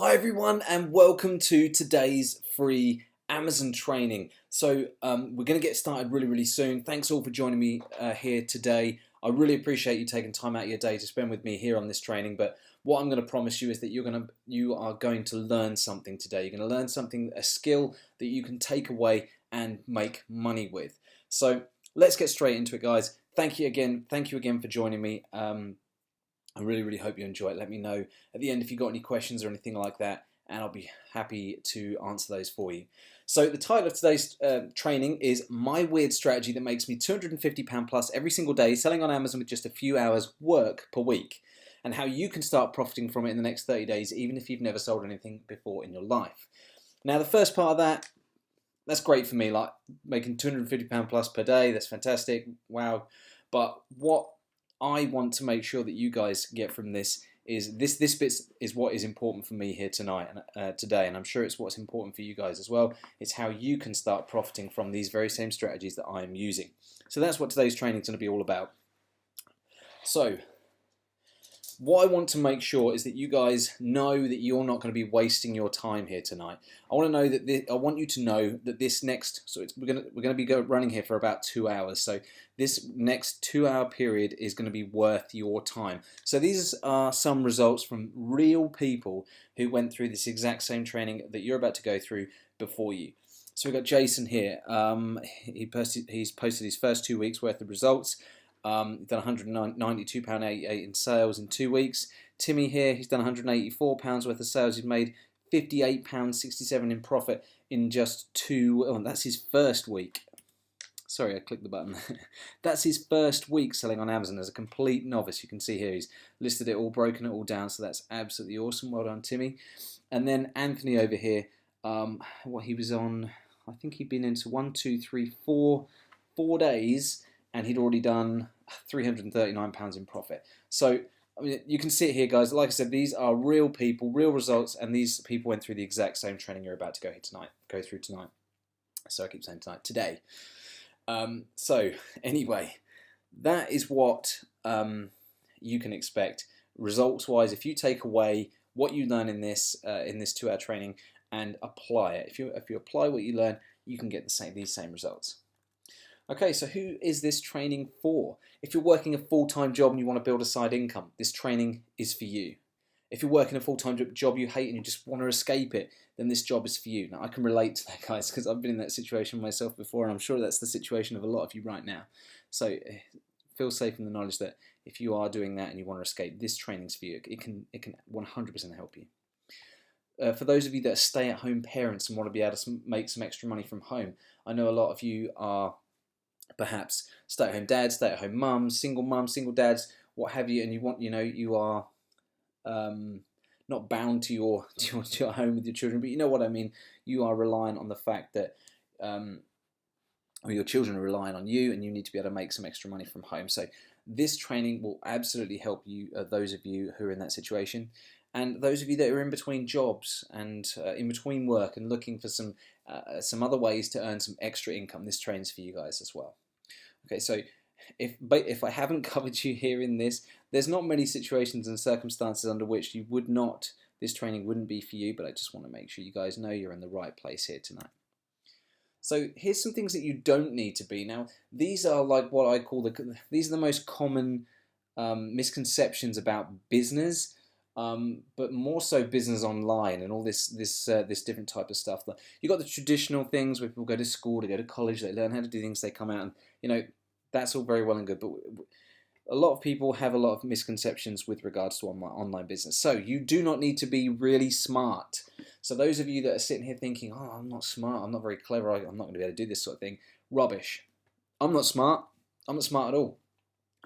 Hi everyone and welcome to today's free Amazon training. So we're going to get started really soon. Thanks all for joining me here today. I really appreciate you taking time out of your day to spend with me here on this training. But what I'm going to promise you is that you are going to learn something today. You're going to learn something, a skill that you can take away and make money with. So let's get straight into it, guys. Thank you again for joining me. I really hope you enjoy it. Let me know at the end if you've got any questions or anything like that, and I'll be happy to answer those for you. So the title of today's training is My Weird Strategy That Makes Me £250 plus every single day, selling on Amazon with just a few hours work per week, and how you can start profiting from it in the next 30 days, even if you've never sold anything before in your life. Now, the first part of that's great for me, like making £250 plus per day. That's fantastic. Wow. But what I want to make sure that you guys get from this is this bit is what is important for me here tonight and today, and I'm sure it's what's important for you guys as well. It's how you can start profiting from these very same strategies that I am using. So that's what today's training is going to be all about. So what I want to make sure is that you guys know that you're not going to be wasting your time here tonight. I want you to know that this next, we're going to be running here for about 2 hours. So this next 2 hour period is going to be worth your time. So these are some results from real people who went through this exact same training that you're about to go through before you. So we've got Jason here. He's posted his first 2 weeks worth of results. Done £192.88 in sales in 2 weeks. Timmy here, he's done £184 worth of sales. He's made £58.67 in profit in just that's his first week. Sorry, I clicked the button. That's his first week selling on Amazon as a complete novice. You can see here he's listed it all, broken it all down, so that's absolutely awesome. Well done, Timmy. And then Anthony over here, what he was on, I think he'd been into 4 days, and he'd already done £339 in profit. So I mean, you can see it here, guys. Like I said, these are real people, real results, and these people went through the exact same training you're about to go through tonight. So I keep saying today. So anyway, that is what you can expect results-wise if you take away what you learn in this 2 hour training and apply it. If you apply what you learn, you can get these same results. Okay, so who is this training for? If you're working a full-time job and you want to build a side income, this training is for you. If you're working a full-time job you hate and you just want to escape it, then this job is for you. Now, I can relate to that, guys, because I've been in that situation myself before, and I'm sure that's the situation of a lot of you right now. So feel safe in the knowledge that if you are doing that and you want to escape, this training's for you. It can 100% help you. For those of you that are stay-at-home parents and want to be able to make some extra money from home, I know a lot of you are perhaps stay-at-home dads, stay-at-home mums, single dads, what have you, and you are not bound to your home with your children, but you know what I mean. You are reliant on the fact that your children are relying on you, and you need to be able to make some extra money from home. So this training will absolutely help you, those of you who are in that situation, and those of you that are in between jobs and in between work and looking for some other ways to earn some extra income. This train's for you guys as well. Okay, so if I haven't covered you here in this, there's not many situations and circumstances under which this training wouldn't be for you, but I just want to make sure you guys know you're in the right place here tonight. So here's some things that you don't need to be. Now, these are like what I call these are the most common misconceptions about business, but more so business online and all this different type of stuff. You got the traditional things where people go to school, they go to college, they learn how to do things, they come out, and that's all very well and good. But a lot of people have a lot of misconceptions with regards to online business. So you do not need to be really smart. So those of you that are sitting here thinking, "Oh, I'm not smart, I'm not very clever, I'm not going to be able to do this sort of thing," rubbish. I'm not smart. I'm not smart at all.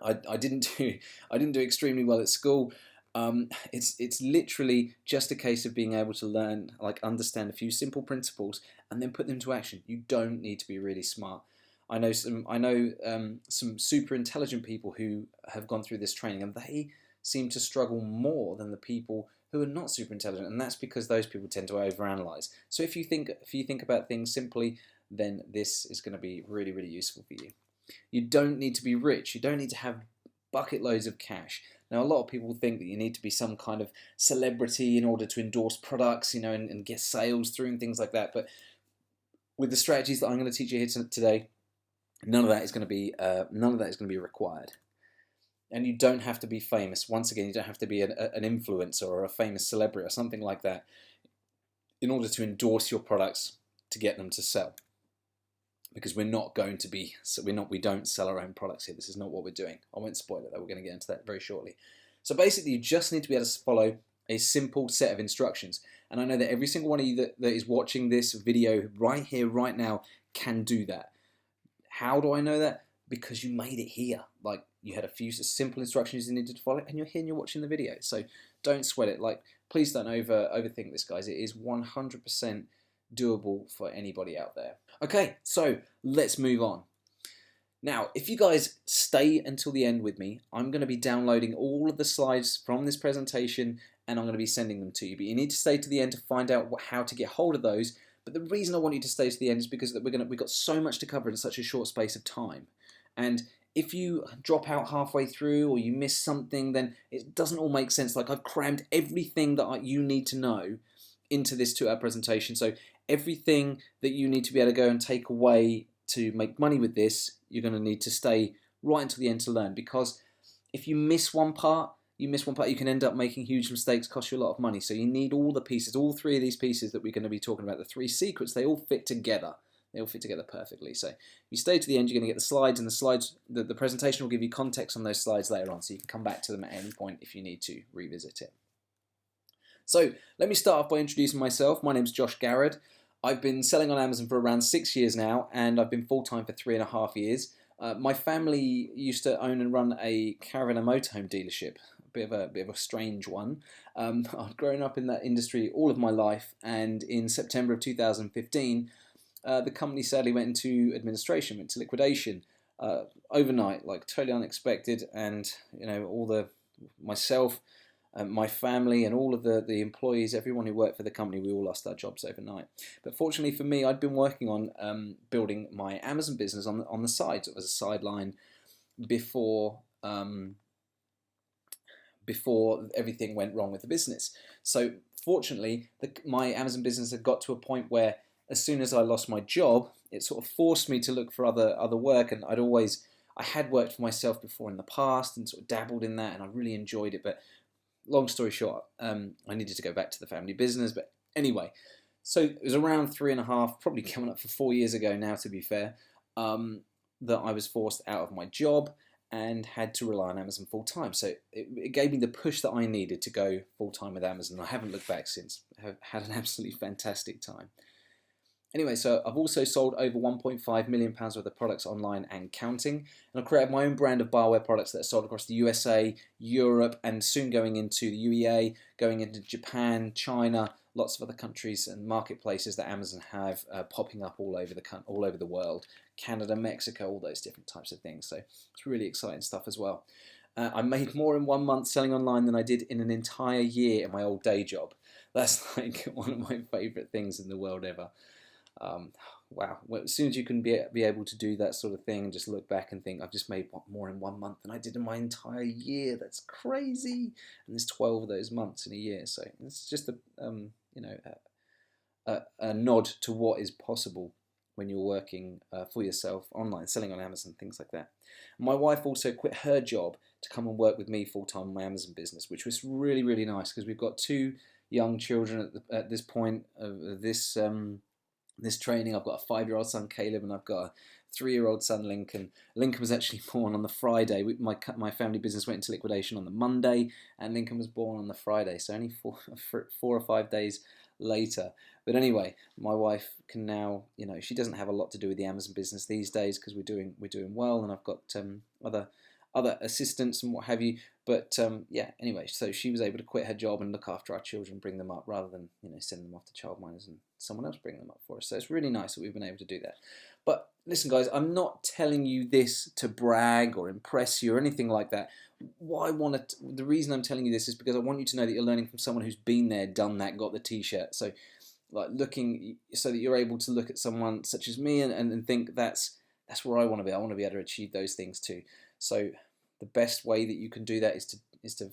I didn't do extremely well at school. It's literally just a case of being able to learn, understand a few simple principles and then put them to action. You don't need to be really smart. I know some super intelligent people who have gone through this training, and they seem to struggle more than the people who are not super intelligent, and that's because those people tend to overanalyze. So if you think about things simply, then this is going to be really useful for you. You don't need to be rich. You don't need to have bucket loads of cash. Now, a lot of people think that you need to be some kind of celebrity in order to endorse products, and get sales through and things like that. But with the strategies that I'm going to teach you here today, none of that is going to be required. And you don't have to be famous. Once again, you don't have to be an influencer or a famous celebrity or something like that in order to endorse your products to get them to sell. Because we don't sell our own products here. This is not what we're doing. I won't spoil it though. We're going to get into that very shortly. So basically, you just need to be able to follow a simple set of instructions. And I know that every single one of you that is watching this video right here, right now, can do that. How do I know that? Because you made it here. Like, you had a few simple instructions you needed to follow, and you're here and you're watching the video. So don't sweat it. Like, please don't overthink this, guys. It is 100% doable for anybody out there. Okay, so let's move on. Now, if you guys stay until the end with me, I'm going to be downloading all of the slides from this presentation, and I'm going to be sending them to you. But you need to stay to the end to find out how to get hold of those. But the reason I want you to stay to the end is because we've got so much to cover in such a short space of time. And if you drop out halfway through or you miss something, then it doesn't all make sense. Like, I've crammed everything that you need to know into this 2-hour presentation. So everything that you need to be able to go and take away to make money with this, you're going to need to stay right until the end to learn. Because if you miss one part, you can end up making huge mistakes, cost you a lot of money. So you need all the pieces, all 3 of these pieces that we're going to be talking about, the 3 secrets, they all fit together. They all fit together perfectly. So if you stay to the end, you're going to get the slides, and the presentation will give you context on those slides later on, so you can come back to them at any point if you need to revisit it. So let me start off by introducing myself. My name's Josh Garrod. I've been selling on Amazon for around 6 years now, and I've been full-time for 3.5 years. My family used to own and run a caravan and motorhome dealership, a bit of a strange one. I've grown up in that industry all of my life, and in September of 2015, the company sadly went into administration, went to liquidation overnight, like totally unexpected, and myself, my family, and all of the employees, everyone who worked for the company, we all lost our jobs overnight. But fortunately for me, I'd been working on building my Amazon business on the side. So it was a sideline before everything went wrong with the business. So fortunately, my Amazon business had got to a point where as soon as I lost my job, it sort of forced me to look for other work. And I had worked for myself before in the past and sort of dabbled in that, and I really enjoyed it. But long story short, I needed to go back to the family business. But anyway, so it was around 3.5, probably coming up for 4 years ago now, to be fair, that I was forced out of my job and had to rely on Amazon full time. So it gave me the push that I needed to go full time with Amazon. I haven't looked back since. I've had an absolutely fantastic time. Anyway, so I've also sold over £1.5 million worth of products online and counting. And I've created my own brand of barware products that are sold across the USA, Europe, and soon going into the UEA, going into Japan, China, lots of other countries and marketplaces that Amazon have popping up all over the world. Canada, Mexico, all those different types of things. So it's really exciting stuff as well. I made more in 1 month selling online than I did in an entire year in my old day job. That's like one of my favourite things in the world ever. Wow, well, as soon as you can be able to do that sort of thing and just look back and think, I've just made more in 1 month than I did in my entire year. That's crazy. And there's 12 of those months in a year, so it's just a nod to what is possible when you're working for yourself online, selling on Amazon, things like that. My wife also quit her job to come and work with me full-time in my Amazon business, which was really, really nice, because we've got 2 young children at this point of this training. I've got a 5-year-old son, Caleb, and I've got a 3-year-old son, Lincoln. Lincoln was actually born on the Friday. My family business went into liquidation on the Monday, and Lincoln was born on the Friday, so only 4 or 5 days later. But anyway, my wife can now, she doesn't have a lot to do with the Amazon business these days, because we're doing well, and I've got other assistants and what have you. But yeah, anyway, so she was able to quit her job and look after our children, bring them up, rather than send them off to childminders and someone else bring them up for us. So it's really nice that we've been able to do that. But listen, guys, I'm not telling you this to brag or impress you or anything like that. The reason I'm telling you this is because I want you to know that you're learning from someone who's been there, done that, got the t-shirt. So like so that you're able to look at someone such as me and think that's where I want to be. I want to be able to achieve those things too. So the best way that you can do that is to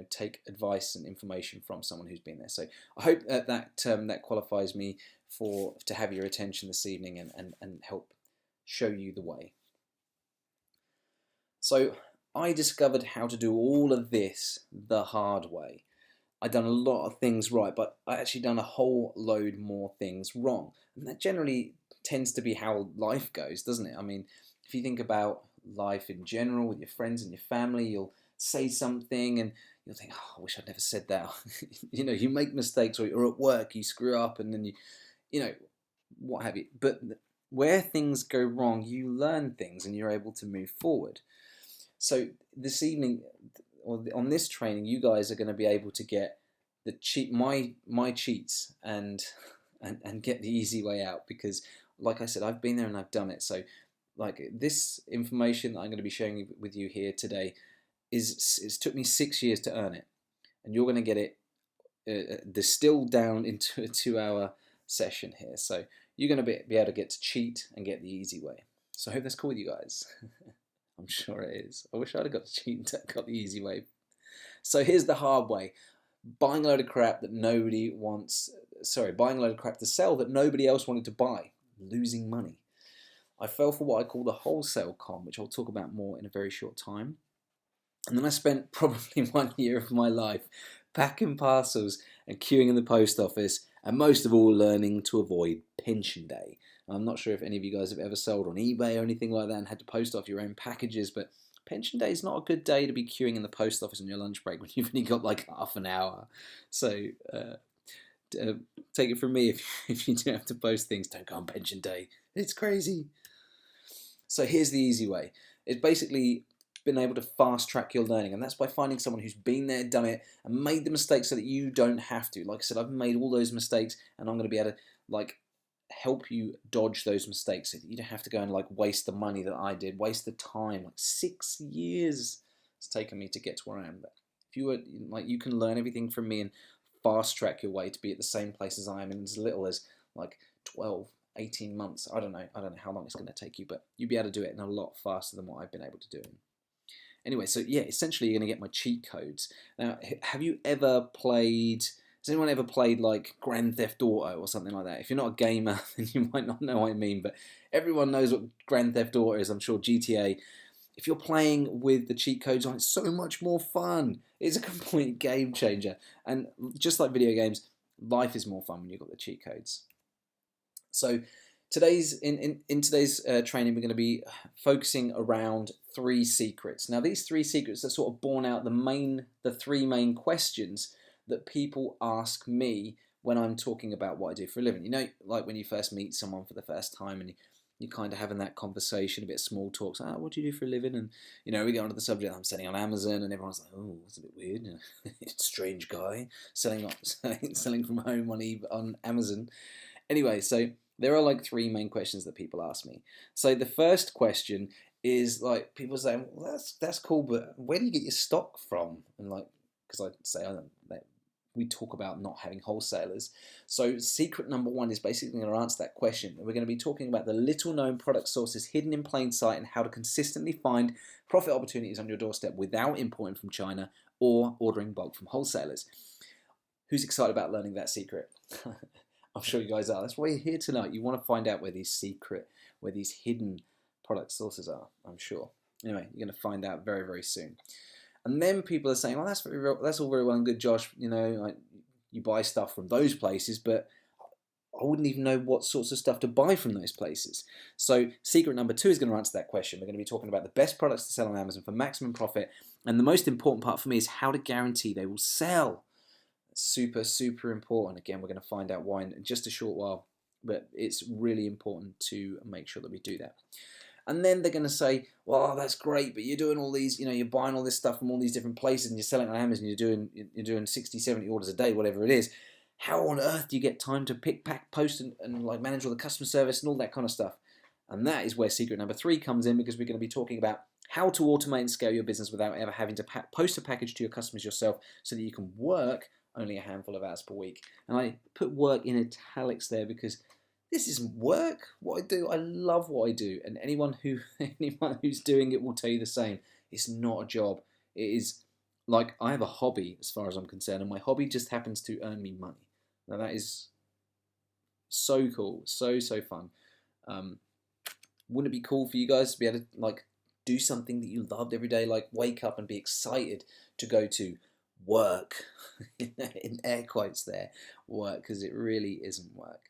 take advice and information from someone who's been there. So I hope that qualifies me to have your attention this evening and help show you the way. So I discovered how to do all of this the hard way. I'd done a lot of things right, but I actually done a whole load more things wrong. And that generally tends to be how life goes, doesn't it? I mean, if you think about life in general with your friends and your family, you'll say something and you'll think, oh, I wish I'd never said that. You make mistakes, or at work you screw up, and then what have you. But where things go wrong, you learn things and you're able to move forward. So this evening, or on this training, you guys are going to be able to get my cheats and get the easy way out, because like I said, I've been there and I've done it. So like this information that I'm going to be sharing with you here today it's took me 6 years to earn it, and you're going to get it distilled down into a 2-hour session here. So you're going to be able to get to cheat and get the easy way. So I hope that's cool with you guys. I'm sure it is. I wish I'd have got to cheat and got the easy way. So here's the hard way. Buying a load of crap that nobody wants. Buying a load of crap to sell that nobody else wanted to buy. Losing money. I fell for what I call the wholesale con, which I'll talk about more in a very short time. And then I spent probably 1 year of my life packing parcels and queuing in the post office, and most of all learning to avoid pension day. I'm not sure if any of you guys have ever sold on eBay or anything like that and had to post off your own packages, but pension day is not a good day to be queuing in the post office on your lunch break when you've only got like half an hour. So take it from me, if you do have to post things, don't go on pension day. It's crazy. So here's the easy way. It's basically been able to fast track your learning, and that's by finding someone who's been there, done it, and made the mistakes so that you don't have to. Like I said, I've made all those mistakes, and I'm going to be able to help you dodge those mistakes so that you don't have to go and waste the money that I did, waste the time. 6 years it's taken me to get to where I am. But if you were you can learn everything from me and fast track your way to be at the same place as I am in as little as 12, 18 months. I don't know how long it's going to take you, but you'll be able to do it in a lot faster than what I've been able to do. Anyway, so yeah, essentially you're going to get my cheat codes. Now, have you ever played... Has anyone ever played Grand Theft Auto or something like that? If you're not a gamer, then you might not know what I mean, but everyone knows what Grand Theft Auto is, I'm sure. GTA. If you're playing with the cheat codes on, it's so much more fun. It's a complete game changer. And just like video games, life is more fun when you've got the cheat codes. So in today's training, we're going to be focusing around 3 secrets. Now, these 3 secrets are sort of born out the 3 main questions that people ask me when I'm talking about what I do for a living. Like when you first meet someone for the first time and you're kind of having that conversation, a bit of small talk. So, what do you do for a living? And, we get onto the subject, I'm selling on Amazon, and everyone's like, oh, that's a bit weird. Strange guy selling from home on Amazon. Anyway, so there are 3 main questions that people ask me. So the first question is people saying, well, that's cool, but where do you get your stock from? And because I say we talk about not having wholesalers. So secret number 1 is basically going to answer that question. We're going to be talking about the little known product sources hidden in plain sight and how to consistently find profit opportunities on your doorstep without importing from China or ordering bulk from wholesalers. Who's excited about learning that secret? I'm sure you guys are. That's why you're here tonight. You want to find out where these hidden product sources are, I'm sure. Anyway, you're going to find out very, very soon. And then people are saying, well, that's all very well and good, Josh. You buy stuff from those places, but I wouldn't even know what sorts of stuff to buy from those places. So secret number 2 is going to answer that question. We're going to be talking about the best products to sell on Amazon for maximum profit. And the most important part for me is how to guarantee they will sell. Super, super important. Again, we're going to find out why in just a short while, but it's really important to make sure that we do that. And then they're going to say, well, that's great, but you're doing all these, you're buying all this stuff from all these different places and you're selling on Amazon, you're doing 60, 70 orders a day, whatever it is. How on earth do you get time to pick, pack, post, and manage all the customer service and all that kind of stuff? And that is where secret number 3 comes in, because we're going to be talking about how to automate and scale your business without ever having to post a package to your customers yourself, so that you can work only a handful of hours per week. And I put work in italics there because this isn't work. What I do, I love what I do, and anyone who's doing it will tell you the same. It's not a job. It is like I have a hobby as far as I'm concerned, and my hobby just happens to earn me money. Now that is so cool, so fun. Um, wouldn't it be cool for you guys to be able to like do something that you loved every day, like wake up and be excited to go to work, in air quotes there, work, because it really isn't work.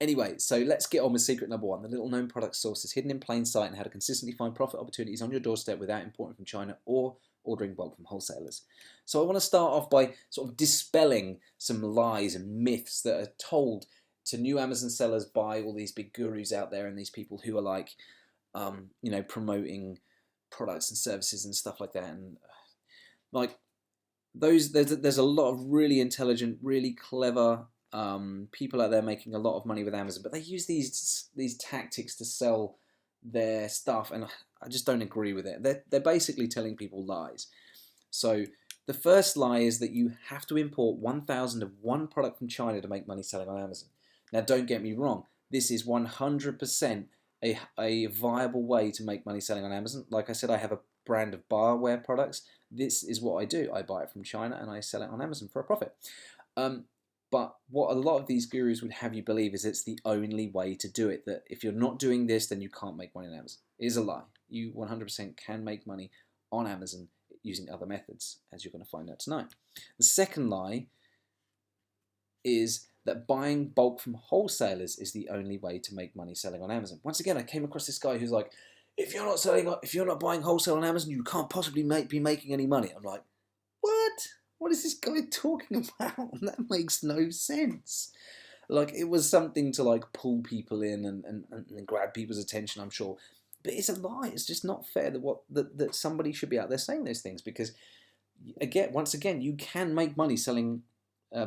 Anyway, so let's get on with secret number one, the little known product sources hidden in plain sight and how to consistently find profit opportunities on your doorstep without importing from China or ordering bulk from wholesalers. So I want to start off by sort of dispelling some lies and myths that are told to new Amazon sellers by all these big gurus out there and these people who are like, promoting products and services and stuff like that. And like there's a lot of really intelligent, really clever people out there making a lot of money with Amazon, but they use these tactics to sell their stuff, and I just don't agree with it. They're basically telling people lies. So the first lie is that you have to import 1,000 of one product from China to make money selling on Amazon. Now, don't get me wrong. This is 100% a viable way to make money selling on Amazon. Like I said, I have a brand of barware products. This is what I do. I buy it from China and I sell it on Amazon for a profit. But what a lot of these gurus would have you believe is it's the only way to do it, that if you're not doing this, then you can't make money on Amazon. It is a lie. You 100% can make money on Amazon using other methods, as you're going to find out tonight. The second lie is that buying bulk from wholesalers is the only way to make money selling on Amazon. Once again, I came across this guy who's like, if you're not buying wholesale on Amazon, you can't possibly be making any money. I'm like, what? What is this guy talking about? That makes no sense. Like, it was something to like pull people in and grab people's attention, I'm sure. But it's a lie. It's just not fair that somebody should be out there saying those things, because once again, you can make money selling,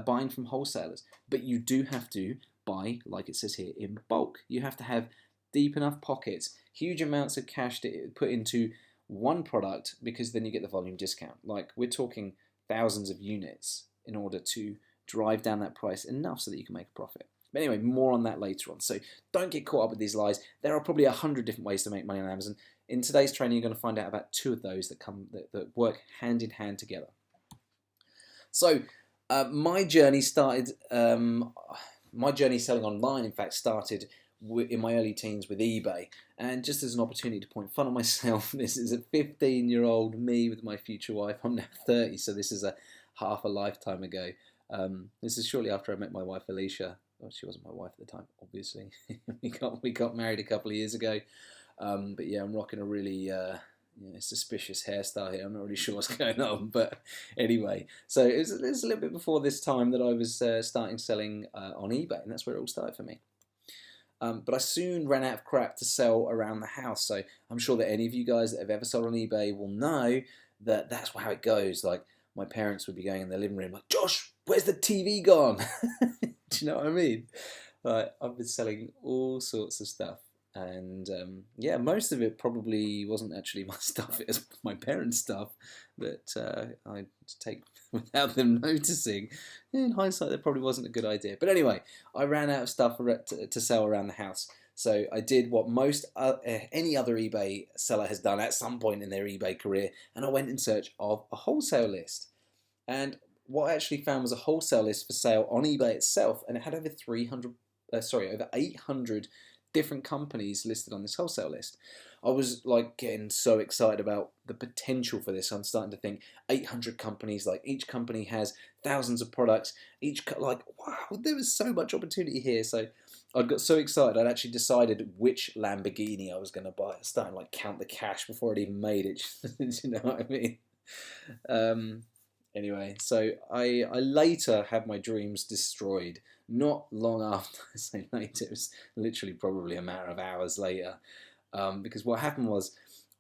buying from wholesalers, but you do have to buy, like it says here, in bulk. You have to have deep enough pockets, huge amounts of cash to put into one product, because then you get the volume discount. Like, we're talking thousands of units in order to drive down that price enough so that you can make a profit. But anyway, more on that later on. So don't get caught up with these lies. There are probably 100 different ways to make money on Amazon. In today's training, you're going to find out about 2 of those that work hand in hand together. So my journey started. My journey selling online, in fact, started in my early teens with eBay. And just as an opportunity to point fun at myself, this is a 15-year-old me with my future wife. I'm now 30, so this is half a lifetime ago. This is shortly after I met my wife Alicia. Well, she wasn't my wife at the time, obviously. we got married a couple of years ago. But yeah, I'm rocking a really suspicious hairstyle here. I'm not really sure what's going on, but anyway. So it was a little bit before this time that I was starting selling on eBay, and that's where it all started for me. But I soon ran out of crap to sell around the house. So I'm sure that any of you guys that have ever sold on eBay will know that that's how it goes. Like, my parents would be going in their living room like, Josh, where's the TV gone? Do you know what I mean? I've been selling all sorts of stuff. And yeah, most of it probably wasn't actually my stuff. It was my parents' stuff that I take without them noticing. In hindsight, that probably wasn't a good idea. But anyway, I ran out of stuff to sell around the house. So I did what most any other eBay seller has done at some point in their eBay career, and I went in search of a wholesale list. And what I actually found was a wholesale list for sale on eBay itself, and it had over 800 different companies listed on this wholesale list. I was like getting so excited about the potential for this. I'm starting to think 800 companies, like each company has thousands of products. Wow, there was so much opportunity here. So I got so excited, I'd actually decided which Lamborghini I was going to buy. I started to like count the cash before I'd even made it. Do you know what I mean? Anyway, so I later had my dreams destroyed. Not long after, I say later, it was literally probably a matter of hours later. Because what happened was,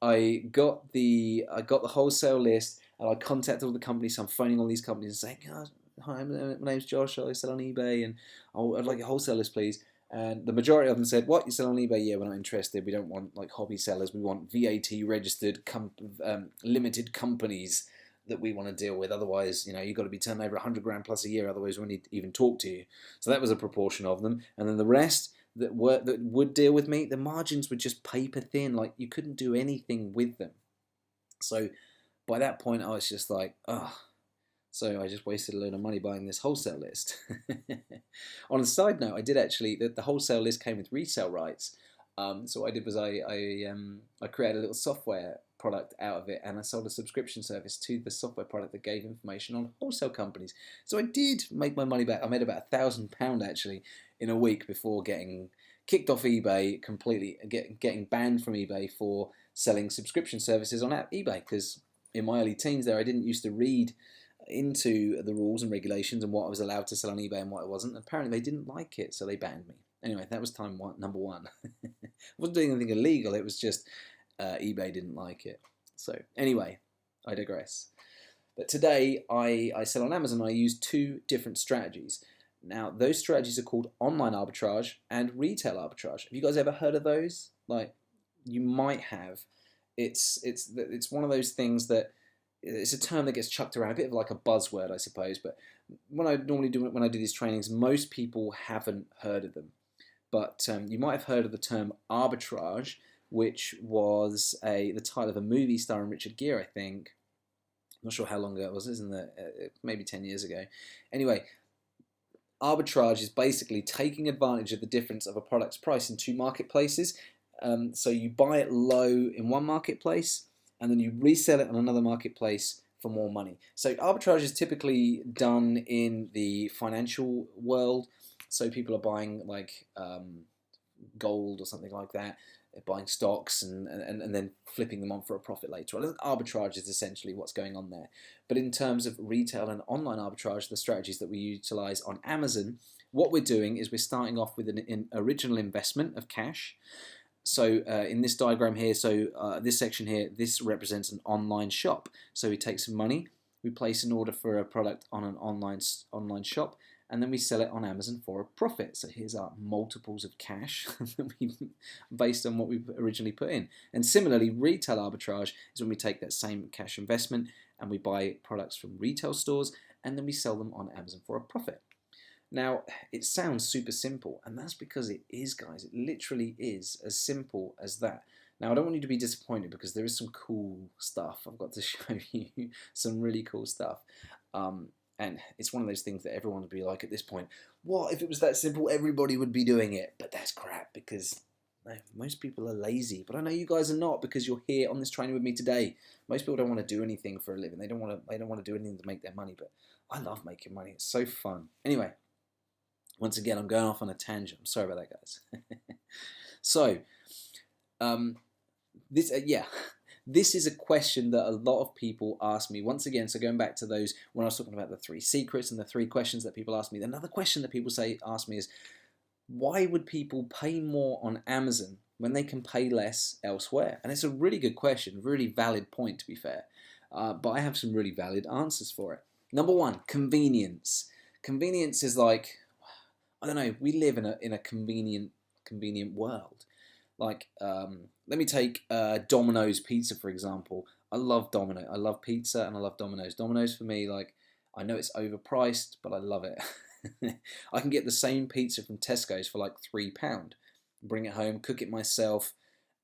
I got the wholesale list, and I contacted all the companies. So I'm phoning all these companies and saying, oh, hi, my name's Josh, I sell on eBay, and I'd like a wholesale list, please. And the majority of them said, what, you sell on eBay? Yeah, we're not interested. We don't want like hobby sellers. We want VAT registered limited companies that we want to deal with. Otherwise, you've got to be turning over 100 grand plus a year. Otherwise, we won't even talk to you. So that was a proportion of them. And then the rest that would deal with me, the margins were just paper thin. Like, you couldn't do anything with them. So by that point, I was just like, oh. So I just wasted a load of money buying this wholesale list. On a side note, I did actually, the wholesale list came with resale rights. So what I did was I created a little software product out of it, and I sold a subscription service to the software product that gave information on wholesale companies. So I did make my money back. I made about £1,000 actually in a week before getting kicked off eBay completely, getting banned from eBay for selling subscription services on eBay, because in my early teens there I didn't used to read into the rules and regulations and what I was allowed to sell on eBay and what I wasn't. Apparently they didn't like it, so they banned me. Anyway, that was number one. I wasn't doing anything illegal, it was just eBay didn't like it. So anyway, I digress. But today I sell on Amazon. I use two different strategies. Now those strategies are called online arbitrage and retail arbitrage. Have you guys ever heard of those? Like, you might have. It's one of those things that it's a term that gets chucked around, a bit of like a buzzword, I suppose. But when I do these trainings, most people haven't heard of them. But you might have heard of the term arbitrage, which was the title of a movie starring Richard Gere, I think. I'm not sure how long ago it was, isn't it? Maybe 10 years ago. Anyway, arbitrage is basically taking advantage of the difference of a product's price in two marketplaces. So you buy it low in one marketplace, and then you resell it on another marketplace for more money. So arbitrage is typically done in the financial world. So people are buying like gold or something like that. They're buying stocks and then flipping them on for a profit later on. Arbitrage is essentially what's going on there. But in terms of retail and online arbitrage, the strategies that we utilize on Amazon, what we're doing is we're starting off with an original investment of cash. So in this diagram here, this section here, this represents an online shop. So we take some money, we place an order for a product on an online shop, and then we sell it on Amazon for a profit. So here's our multiples of cash based on what we've originally put in. And similarly, retail arbitrage is when we take that same cash investment and we buy products from retail stores, and then we sell them on Amazon for a profit. Now, it sounds super simple, and that's because it is, guys. It literally is as simple as that. Now, I don't want you to be disappointed, because there is some cool stuff. I've got to show you some really cool stuff. And it's one of those things that everyone would be like at this point, what if it was that simple? Everybody would be doing it. But that's crap, because most people are lazy. But I know you guys are not, because you're here on this training with me today. Most people don't want to do anything for a living. They don't want to do anything to make their money. But I love making money. It's so fun. Anyway. Once again, I'm going off on a tangent. I'm sorry about that, guys. So, this is a question that a lot of people ask me. Once again, so going back to those, when I was talking about the 3 secrets and the 3 questions that people ask me, another question that people ask me is, why would people pay more on Amazon when they can pay less elsewhere? And it's a really good question, really valid point, to be fair. But I have some really valid answers for it. Number 1, convenience. Convenience is like, I don't know, we live in a convenient world. Like, let me take Domino's Pizza, for example. I love Domino. I love pizza and I love Domino's. Domino's for me, like, I know it's overpriced, but I love it. I can get the same pizza from Tesco's for like £3. Bring it home, cook it myself,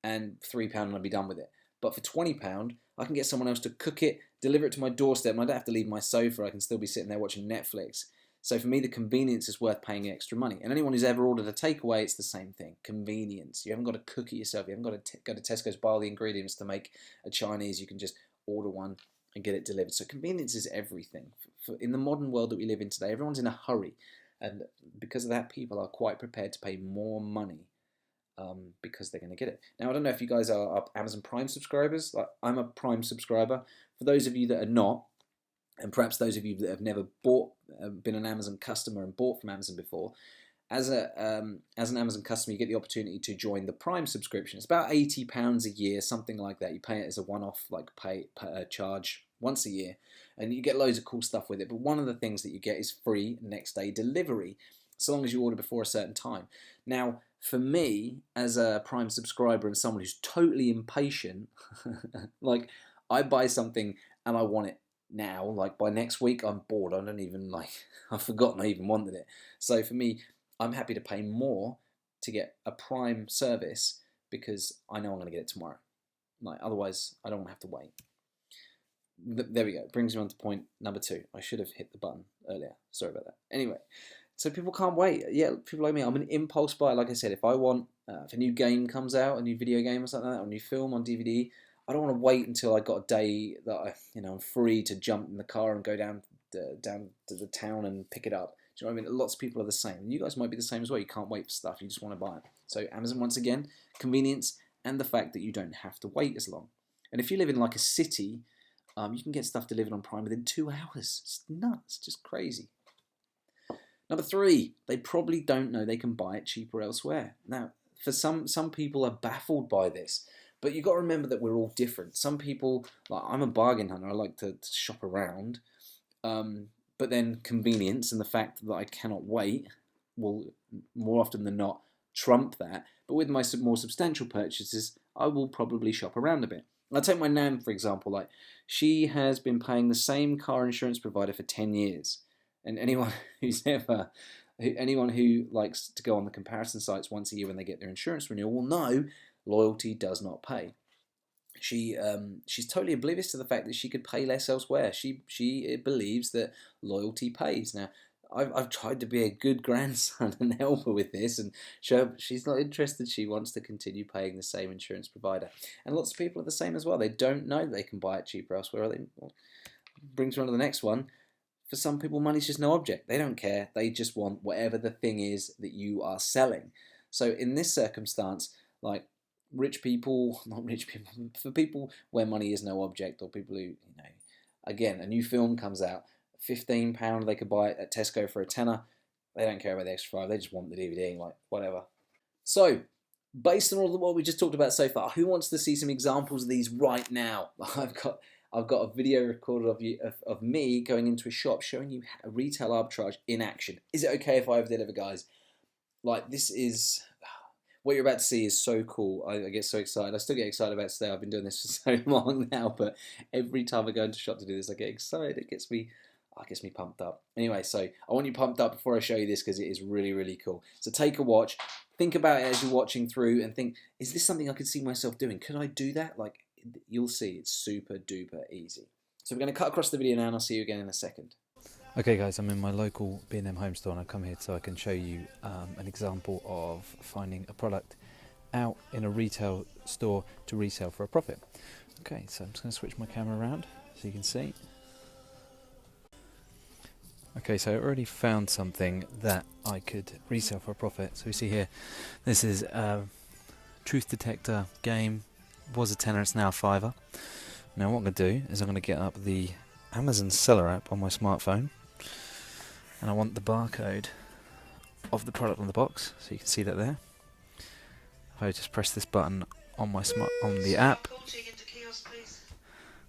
and £3 and I'll be done with it. But for £20, I can get someone else to cook it, deliver it to my doorstep, and I don't have to leave my sofa. I can still be sitting there watching Netflix. So for me, the convenience is worth paying extra money. And anyone who's ever ordered a takeaway, it's the same thing. Convenience. You haven't got to cook it yourself. You haven't got to go to Tesco's, buy all the ingredients to make a Chinese. You can just order one and get it delivered. So convenience is everything. In the modern world that we live in today, everyone's in a hurry. And because of that, people are quite prepared to pay more money because they're going to get it. Now, I don't know if you guys are Amazon Prime subscribers. I'm a Prime subscriber. For those of you that are not, and perhaps those of you that have never been an Amazon customer and bought from Amazon before, as an Amazon customer, you get the opportunity to join the Prime subscription. It's about £80 a year, something like that. You pay it as a one-off charge once a year, and you get loads of cool stuff with it. But one of the things that you get is free next-day delivery, so long as you order before a certain time. Now, for me, as a Prime subscriber and someone who's totally impatient, like, I buy something and I want it now, like by next week I'm bored. I've forgotten I even wanted it. So for me, I'm happy to pay more to get a Prime service because I know I'm going to get it tomorrow. Like, otherwise I don't want to have to wait. there we go. It brings me on to point number 2. I should have hit the button earlier. Sorry about that. Anyway, so people can't wait. Yeah, people like me. I'm an impulse buyer. Like I said, if I want, if a new game comes out, a new video game or something like that, or a new film on DVD, I don't want to wait until I got a day that I'm free to jump in the car and go down to the town and pick it up. Do you know what I mean? Lots of people are the same. You guys might be the same as well. You can't wait for stuff. You just want to buy it. So Amazon, once again, convenience and the fact that you don't have to wait as long. And if you live in like a city, you can get stuff delivered on Prime within 2 hours. It's nuts, just crazy. Number 3, they probably don't know they can buy it cheaper elsewhere. Now, for some people are baffled by this, but you've got to remember that we're all different. Some people, like I'm a bargain hunter, I like to shop around, but then convenience and the fact that I cannot wait will more often than not trump that. But with my more substantial purchases, I will probably shop around a bit. I'll take my nan, for example. Like, she has been paying the same car insurance provider for 10 years. And anyone who likes to go on the comparison sites once a year when they get their insurance renewal will know loyalty does not pay. She's totally oblivious to the fact that she could pay less elsewhere. She believes that loyalty pays. Now, I've tried to be a good grandson and help her with this, and she's not interested. She wants to continue paying the same insurance provider. And lots of people are the same as well. They don't know they can buy it cheaper elsewhere. Brings me on to the next one. For some people, money's just no object. They don't care. They just want whatever the thing is that you are selling. So in this circumstance, like rich people, not rich people, for people where money is no object, or people who, again, a new film comes out, £15 they could buy it at Tesco for a tenner. They don't care about the extra 5. They just want the DVD, like whatever. So, based on all of what we just talked about so far, who wants to see some examples of these right now? I've got a video recorded of me going into a shop showing you a retail arbitrage in action. Is it okay if I over-deliver, guys? Like, this is... What you're about to see is so cool. I get so excited. I still get excited about it today. I've been doing this for so long now, but every time I go into shop to do this, I get excited. It gets me pumped up. Anyway, so I want you pumped up before I show you this because it is really, really cool. So take a watch. Think about it as you're watching through and think, is this something I could see myself doing? Could I do that? Like, you'll see it's super duper easy. So we're going to cut across the video now and I'll see you again in a second. Okay guys, I'm in my local B&M home store and I've come here so I can show you an example of finding a product out in a retail store to resell for a profit. Okay, so I'm just going to switch my camera around so you can see. Okay, so I already found something that I could resell for a profit. So we see here, this is a truth detector game. Was a tenner, it's now a £5. Now what I'm going to do is I'm going to get up the Amazon seller app on my smartphone, and I want the barcode of the product on the box, so you can see that there. If I just press this button on the app,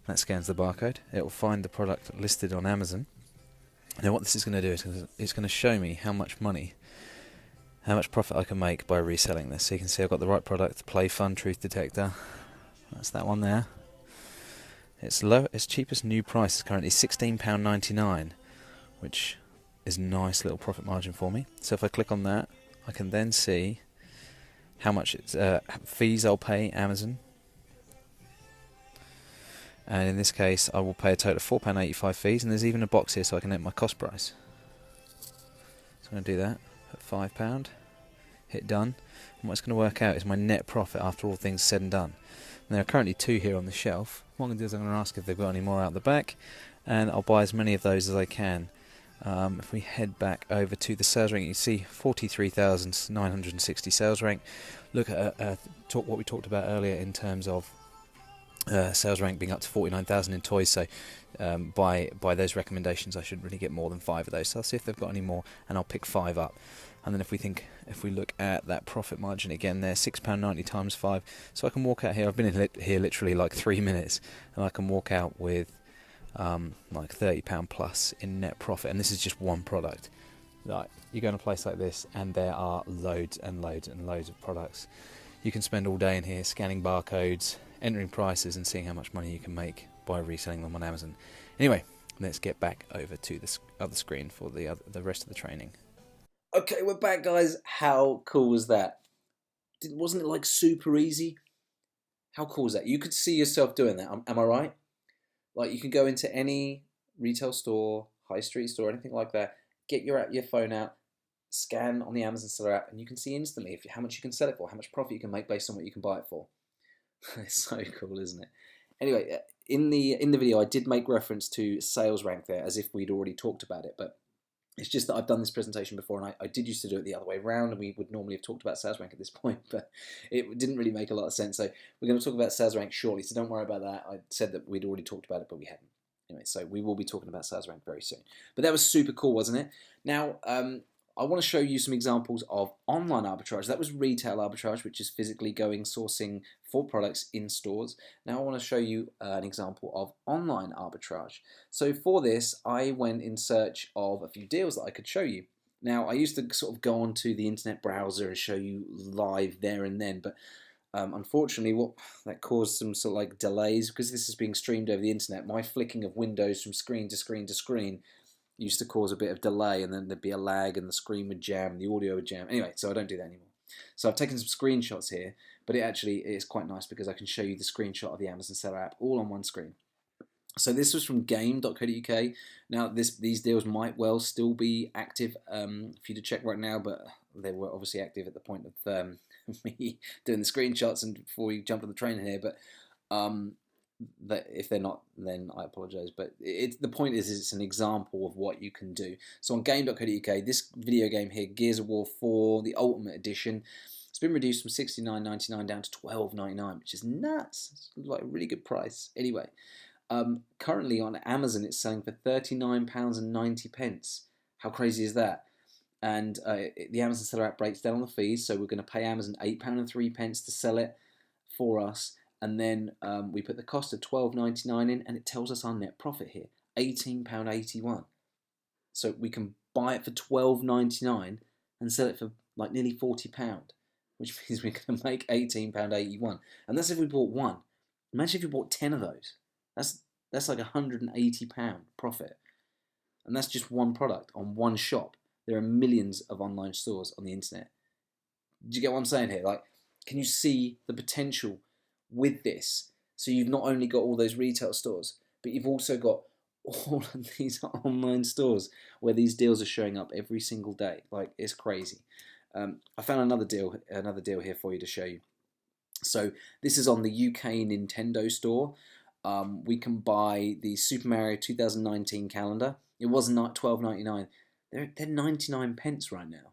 that scans the barcode. It will find the product listed on Amazon. Now what this is going to do is it's going to show me how much profit I can make by reselling this. So you can see I've got the right product, Play Fun Truth Detector. That's that one there. Its cheapest new price is currently £16.99, which is a nice little profit margin for me. So if I click on that, I can then see how much fees I'll pay Amazon. And in this case, I will pay a total of £4.85 fees, and there's even a box here so I can enter my cost price. So I'm going to do that at £5, hit done, and what it's going to work out is my net profit after all things said and done. And there are currently 2 here on the shelf. What I'm going to do is I'm going to ask if they've got any more out the back, and I'll buy as many of those as I can. If we head back over to the sales rank, you see 43,960 sales rank. Look at what we talked about earlier in terms of sales rank being up to 49,000 in toys. So by those recommendations, I should really get more than 5 of those. So I'll see if they've got any more, and I'll pick 5 up. And then if we look at that profit margin again, there, £6.90 times 5. So I can walk out here. I've been in here literally like 3 minutes, and I can walk out with like £30 plus in net profit. And this is just one product. Like, you go in a place like this, and there are loads and loads and loads of products. You can spend all day in here scanning barcodes, entering prices, and seeing how much money you can make by reselling them on Amazon. Anyway, let's get back over to the other screen for the rest of the training. Okay, we're back, guys. How cool was that? Wasn't it like super easy? How cool was that? You could see yourself doing that. Am I right? Like you can go into any retail store, high street store, anything like that, get your phone out, scan on the Amazon seller app, and you can see instantly how much you can sell it for, how much profit you can make based on what you can buy it for. It's so cool, isn't it? Anyway, in the video, I did make reference to sales rank there, as if we'd already talked about it, but it's just that I've done this presentation before, and I did used to do it the other way around, and we would normally have talked about sales rank at this point, but it didn't really make a lot of sense. So we're going to talk about sales rank shortly, so don't worry about that. I said that we'd already talked about it, but we hadn't. Anyway, so we will be talking about sales rank very soon. But that was super cool, wasn't it? Now, I want to show you some examples of online arbitrage. That was retail arbitrage, which is physically sourcing for products in stores. Now I want to show you an example of online arbitrage. So for this, I went in search of a few deals that I could show you. Now I used to sort of go onto the internet browser and show you live there and then, but unfortunately, what that caused some sort of like delays because this is being streamed over the internet. My flicking of windows from screen to screen to screen used to cause a bit of delay, and then there'd be a lag, and the screen would jam, the audio would jam. Anyway, so I don't do that anymore. So I've taken some screenshots here, but it is quite nice because I can show you the screenshot of the Amazon Seller app all on one screen. So this was from game.co.uk. Now these deals might well still be active for you to check right now, but they were obviously active at the point of me doing the screenshots and before we jumped on the train here. But that if they're not, then I apologise. But the point is it's an example of what you can do. So on game.co.uk, this video game here, Gears of War 4, the Ultimate Edition, it's been reduced from $69.99 down to $12.99, which is nuts. It's like a really good price. Anyway. Currently on Amazon it's selling for £39.90. How crazy is that? And the Amazon Seller app breaks down on the fees, so we're going to pay Amazon £8.03 to sell it for us, and then we put the cost of £12.99 in, and it tells us our net profit here, £18.81. So we can buy it for £12.99 and sell it for like nearly £40, which means we're going to make £18.81. And that's if we bought one. Imagine if you bought 10 of those. That's like £180 profit, and that's just one product on one shop. There are millions of online stores on the internet. Do you get what I'm saying here? Like, can you see the potential with this? So you've not only got all those retail stores, but you've also got all of these online stores where these deals are showing up every single day. Like, it's crazy. I found another deal here for you to show you. So this is on the UK Nintendo store. We can buy the Super Mario 2019 calendar. It was not £12.99. They're 99 pence right now.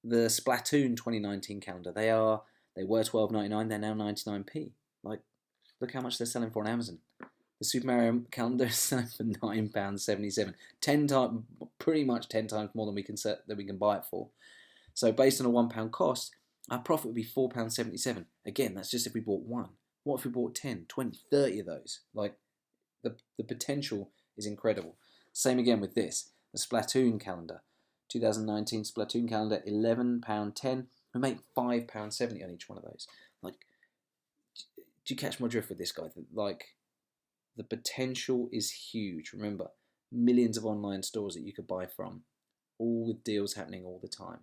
The Splatoon 2019 calendar. They were £12.99. They're now 99p. Like, look how much they're selling for on Amazon. The Super Mario calendar is selling for £9.77. Pretty much 10 times more than we can buy it for. So based on a £1 cost, our profit would be £4.77. Again, that's just if we bought one. What if we bought 10, 20, 30 of those? Like, the potential is incredible. Same again with this. The Splatoon calendar. 2019 Splatoon calendar, £11.10. We make £5.70 on each one of those. Like, do you catch my drift with this guy? Like, the potential is huge. Remember, millions of online stores that you could buy from, all with deals happening all the time.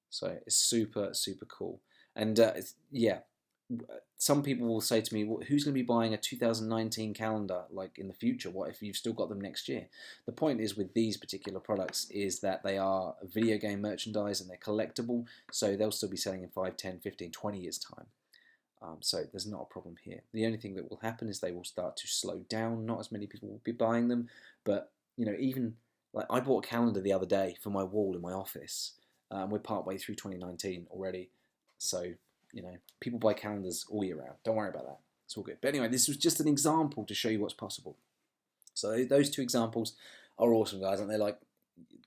So it's super, super cool. And yeah, some people will say to me, well, who's going to be buying a 2019 calendar like in the future? What if you've still got them next year? The point is with these particular products is that they are video game merchandise and they're collectible, so they'll still be selling in 5, 10, 15, 20 years time. So there's not a problem here. The only thing that will happen is they will start to slow down. Not as many people will be buying them, but even like I bought a calendar the other day for my wall in my office. We're partway through 2019 already, so people buy calendars all year round. Don't worry about that. It's all good. But anyway, this was just an example to show you what's possible. So those two examples are awesome, guys, aren't they? Like,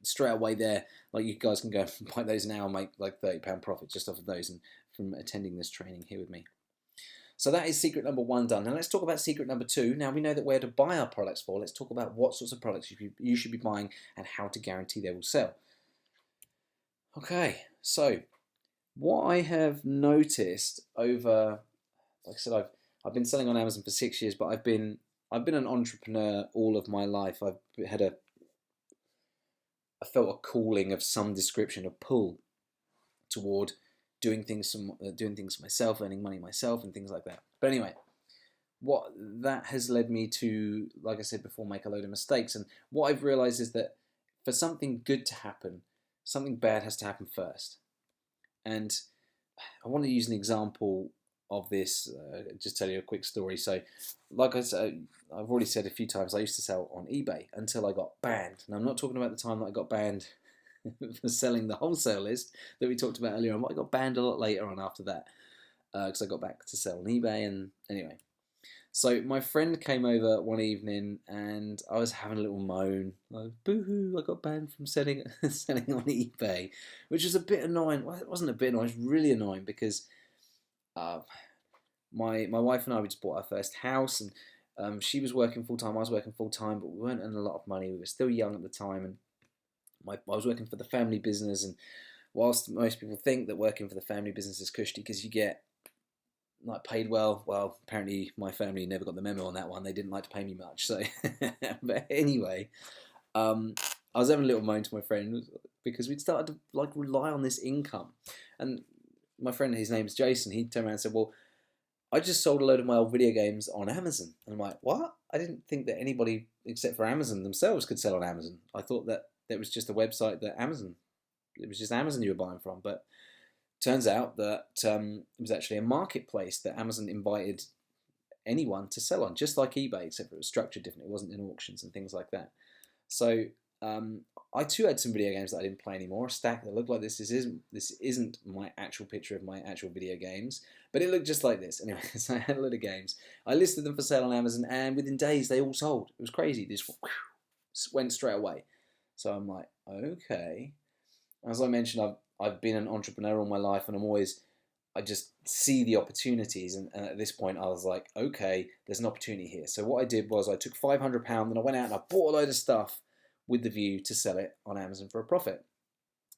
straight away there, like, you guys can go and buy those now and make like £30 profit just off of those and from attending this training here with me. So that is secret number 1 done. Now let's talk about secret number 2. Now we know that where to buy our products for. Let's talk about what sorts of products you should be buying and how to guarantee they will sell. Okay, so what I have noticed over, like I said, I've been selling on Amazon for 6 years, but I've been an entrepreneur all of my life. I felt a calling of some description, a pull toward doing things myself, earning money myself, and things like that. But anyway, what that has led me to, like I said before, make a load of mistakes. And what I've realized is that for something good to happen, something bad has to happen first. And I want to use an example of this. Just tell you a quick story. So, like I said, I've already said a few times, I used to sell on eBay until I got banned. And I'm not talking about the time that I got banned for selling the wholesale list that we talked about earlier on. But I got banned a lot later on after that because I got back to sell on eBay. And anyway, so my friend came over one evening, and I was having a little moan, like, "Boo-hoo! I got banned from selling selling on eBay," which was a bit annoying. Well, it wasn't a bit annoying; it was really annoying because uh, my wife and I, we just bought our first house, and she was working full time, I was working full time, but we weren't earning a lot of money. We were still young at the time, and I was working for the family business. And whilst most people think that working for the family business is cushy because you get like paid well, apparently my family never got the memo on that one. They didn't like to pay me much. So, but anyway, I was having a little moan to my friend because we'd started to like rely on this income, and my friend, his name's Jason, he turned around and said, "Well, I just sold a load of my old video games on Amazon." And I'm like, "What? I didn't think that anybody except for Amazon themselves could sell on Amazon. I thought that there was just a website that it was just Amazon you were buying from." But turns out that it was actually a marketplace that Amazon invited anyone to sell on, just like eBay, except it was structured different. It wasn't in auctions and things like that. So I too had some video games that I didn't play anymore. A stack that looked like this. This isn't my actual picture of my actual video games, but it looked just like this. Anyway, so I had a lot of games. I listed them for sale on Amazon, and within days they all sold. It was crazy. They just went straight away. So I'm like, okay. As I mentioned, I've been an entrepreneur all my life, and I just see the opportunities, and at this point I was like, okay, there's an opportunity here. So what I did was I took £500 and I went out and I bought a load of stuff with the view to sell it on Amazon for a profit.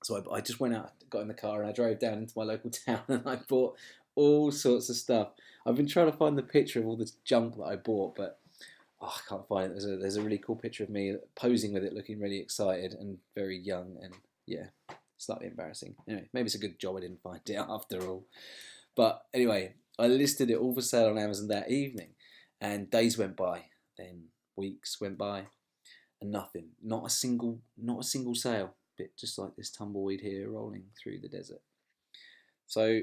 So I just went out, got in the car, and I drove down into my local town, and I bought all sorts of stuff. I've been trying to find the picture of all this junk that I bought, but I can't find it. There's a really cool picture of me posing with it, looking really excited and very young, and yeah, slightly embarrassing. Anyway, maybe it's a good job I didn't find it after all. But anyway, I listed it all for sale on Amazon that evening, and days went by, then weeks went by, and nothing. Not a single sale. Bit just like this tumbleweed here rolling through the desert. So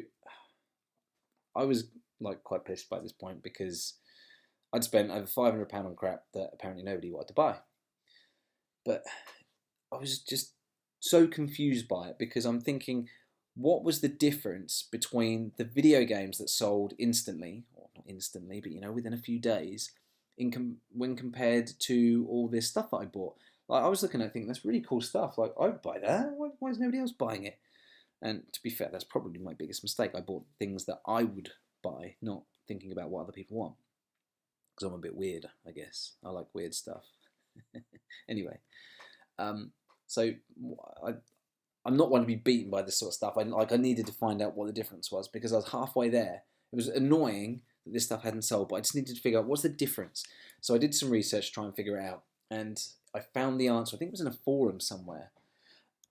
I was like quite pissed by this point because I'd spent over £500 on crap that apparently nobody wanted to buy. But I was just so confused by it because I'm thinking, what was the difference between the video games that sold instantly, or not instantly, but within a few days, when compared to all this stuff that I bought? Like, I was looking at thinking that's really cool stuff. Like, I would buy that. Why is nobody else buying it? And to be fair, that's probably my biggest mistake. I bought things that I would buy, not thinking about what other people want. Because I'm a bit weird, I guess. I like weird stuff. Anyway, so I'm not one to be beaten by this sort of stuff. I needed to find out what the difference was because I was halfway there. It was annoying that this stuff hadn't sold, but I just needed to figure out what's the difference. So I did some research to try and figure it out, and I found the answer. I think it was in a forum somewhere,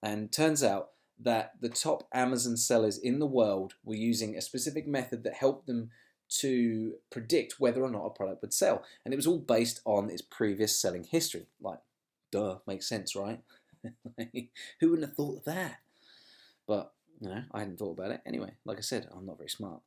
and turns out that the top Amazon sellers in the world were using a specific method that helped them to predict whether or not a product would sell, and it was all based on its previous selling history. Like, duh, makes sense, right? Who wouldn't have thought of that? But I hadn't thought about it. Anyway, like I said, I'm not very smart.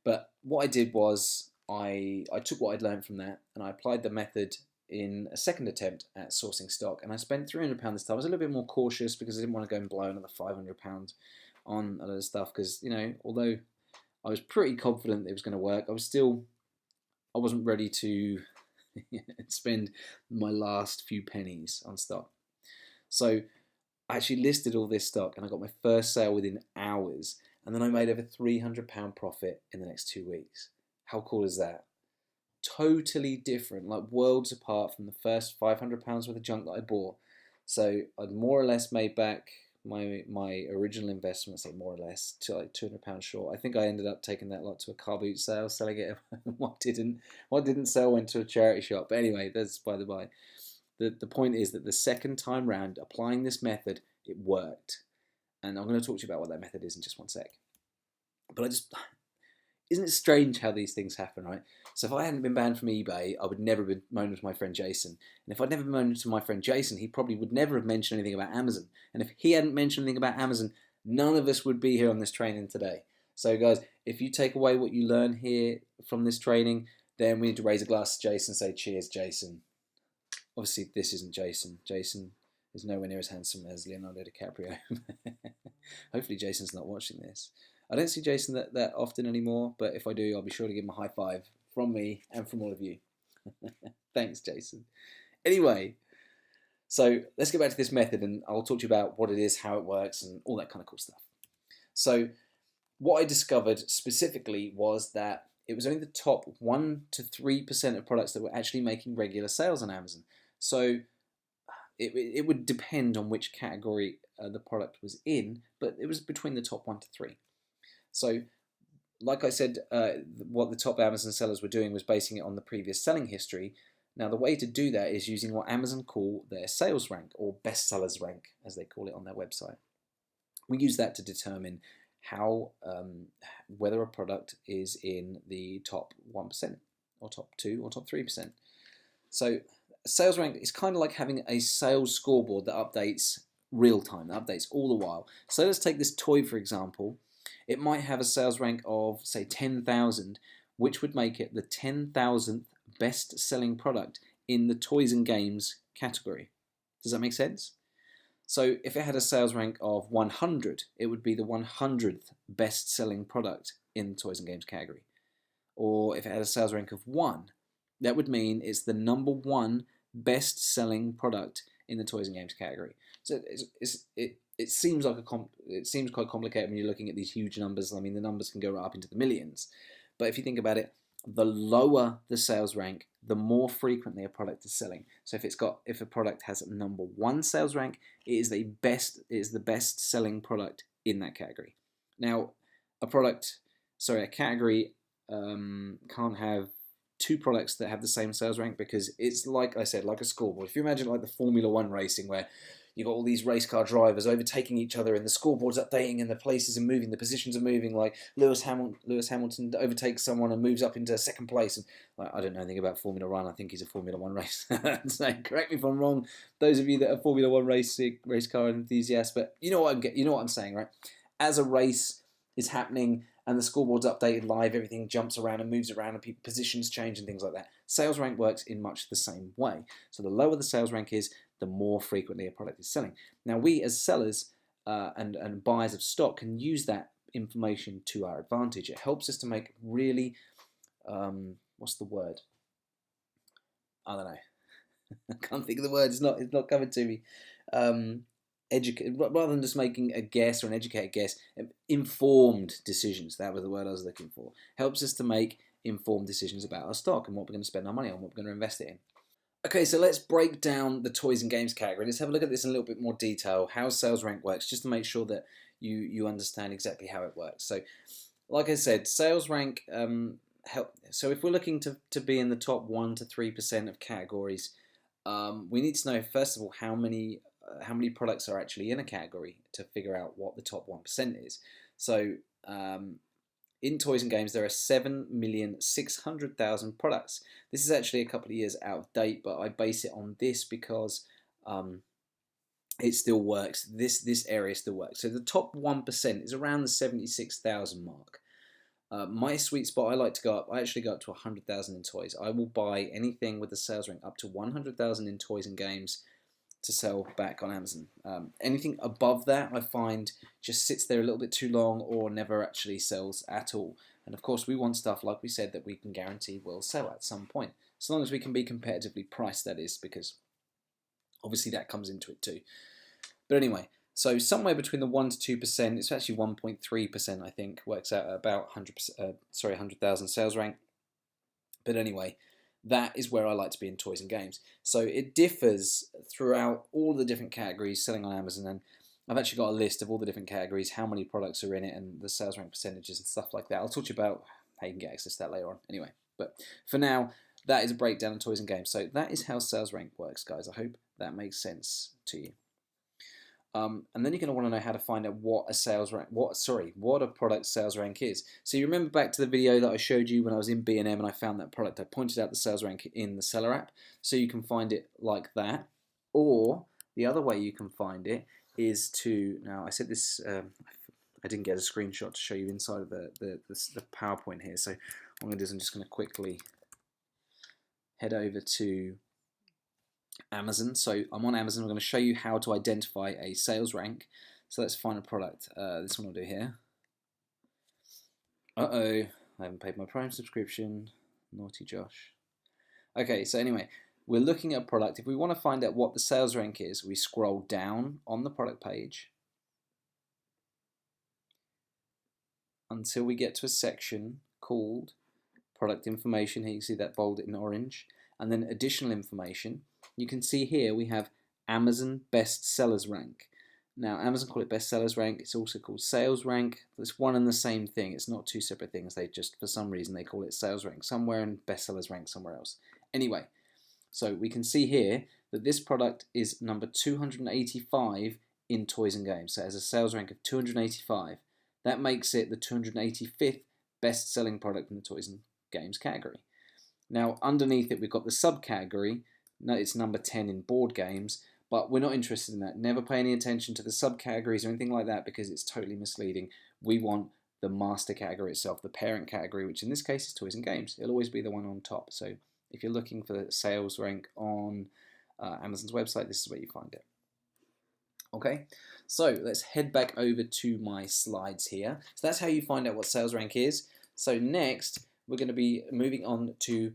But what I did was I took what I'd learned from that and I applied the method in a second attempt at sourcing stock, and I spent £300 this time. I was a little bit more cautious because I didn't want to go and blow another £500 on a lot of stuff because, although I was pretty confident that it was going to work, I wasn't ready to spend my last few pennies on stock. So I actually listed all this stock and I got my first sale within hours, and then I made over £300 profit in the next 2 weeks. How cool is that? Totally different, like worlds apart from the first £500 worth of junk that I bought. So I'd more or less made back my original investment, say more or less, to like £200 short. I think I ended up taking that lot to a car boot sale, selling it. What didn't sell went to a charity shop. But anyway, that's by the by. The point is that the second time round, applying this method, it worked. And I'm going to talk to you about what that method is in just one sec. But Isn't it strange how these things happen, right? So if I hadn't been banned from eBay, I would never have been moaning to my friend Jason. And if I'd never moaned to my friend Jason, he probably would never have mentioned anything about Amazon. And if he hadn't mentioned anything about Amazon, none of us would be here on this training today. So guys, if you take away what you learn here from this training, then we need to raise a glass to Jason and say, cheers, Jason. Obviously, this isn't Jason. Jason is nowhere near as handsome as Leonardo DiCaprio. Hopefully Jason's not watching this. I don't see Jason that often anymore, but if I do, I'll be sure to give him a high five from me and from all of you. Thanks, Jason. Anyway, so let's get back to this method, and I'll talk to you about what it is, how it works, and all that kind of cool stuff. So what I discovered specifically was that it was only the top 1 to 3% of products that were actually making regular sales on Amazon. So it would depend on which category the product was in, but it was between the top 1 to 3. So, like I said, what the top Amazon sellers were doing was basing it on the previous selling history. Now, the way to do that is using what Amazon call their sales rank, or best sellers rank, as they call it on their website. We use that to determine how whether a product is in the top 1%, or top 2, or top 3%. So, sales rank is kind of like having a sales scoreboard that updates real time, that updates all the while. So let's take this toy, for example. It might have a sales rank of, say, 10,000, which would make it the 10,000th best-selling product in the toys and games category. Does that make sense? So if it had a sales rank of 100, it would be the 100th best-selling product in the toys and games category. Or if it had a sales rank of 1, that would mean it's the number 1 best-selling product in the toys and games category. So it seems like it seems quite complicated when you're looking at these huge numbers. I mean, the numbers can go right up into the millions. But if you think about it, the lower the sales rank, the more frequently a product is selling. So if a product has a number 1 sales rank, it is the best selling product in that category. Now, a category can't have 2 products that have the same sales rank, because it's, like I said, like a scoreboard. If you imagine like the Formula One racing, where you've got all these race car drivers overtaking each other, and the scoreboard's updating, and the places are moving, the positions are moving. Like Lewis Hamilton overtakes someone and moves up into 2nd place. And I don't know anything about Formula One. I think he's a Formula One race. So correct me if I'm wrong, those of you that are Formula One race car enthusiasts. But you know what I'm saying, right? As a race is happening and the scoreboard's updated live, everything jumps around and moves around, and people positions change and things like that. Sales rank works in much the same way. So the lower the sales rank is, the more frequently a product is selling. Now, we as sellers and buyers of stock can use that information to our advantage. It helps us to make really, what's the word? I don't know. I can't think of the word. It's not coming to me. Rather than just making a guess or an educated guess, informed decisions. That was the word I was looking for. Helps us to make informed decisions about our stock and what we're going to spend our money on, what we're going to invest it in. Okay, so let's break down the toys and games category. Let's have a look at this in a little bit more detail, how sales rank works, just to make sure that you understand exactly how it works. So, like I said, sales rank so if we're looking to be in the top 1 to 3% of categories, we need to know, first of all, how many products are actually in a category to figure out what the top 1% is. So in toys and games, there are 7,600,000 products. This is actually a couple of years out of date, but I base it on this because it still works. This area still works. So the top 1% is around the 76,000 mark. My sweet spot, I actually go up to 100,000 in toys. I will buy anything with a sales rank up to 100,000 in toys and games to sell back on Amazon. Anything above that, I find, just sits there a little bit too long or never actually sells at all. And of course, we want stuff, like we said, that we can guarantee will sell at some point, so long as we can be competitively priced, that is, because obviously that comes into it too. But anyway, so somewhere between the 1 to 2%, it's actually 1.3%, I think, works out at about 100,000 sales rank. But anyway, that is where I like to be in toys and games. So it differs throughout all the different categories selling on Amazon, and I've actually got a list of all the different categories, how many products are in it, and the sales rank percentages and stuff like that. I'll talk to you about how you can get access to that later on. Anyway, but for now, that is a breakdown of toys and games. So that is how sales rank works, guys. I hope that makes sense to you. And then you're going to want to know how to find out what a product sales rank is. So you remember back to the video that I showed you when I was in B&M and I found that product. I pointed out the sales rank in the seller app, so you can find it like that. Or the other way you can find it is to, now I said this, I didn't get a screenshot to show you inside of the PowerPoint here. So what I'm going to do is I'm just going to quickly head over to Amazon. So I'm on Amazon. I'm going to show you how to identify a sales rank. So let's find a product. This one I'll do here. I haven't paid my Prime subscription. Naughty Josh. Okay, so anyway, we're looking at a product. If we want to find out what the sales rank is, we scroll down on the product page until we get to a section called product information. Here you see that bold in orange, and then additional information. You can see here we have Amazon best sellers rank. Now Amazon call it best sellers rank. It's also called sales rank. It's one and the same thing. It's not two separate things. They just, for some reason, they call it sales rank somewhere and best sellers rank somewhere else. Anyway, so we can see here that this product is number 285 in toys and games. So it has a sales rank of 285. That makes it the 285th best selling product in the toys and games category. Now underneath it we've got the subcategory. No, it's number 10 in board games, but we're not interested in that. Never pay any attention to the subcategories or anything like that because it's totally misleading. We want the master category itself, the parent category, which in this case is toys and games. It'll always be the one on top. So if you're looking for the sales rank on Amazon's website, this is where you find it. Okay, so let's head back over to my slides here. So that's how you find out what sales rank is. So next, we're going to be moving on to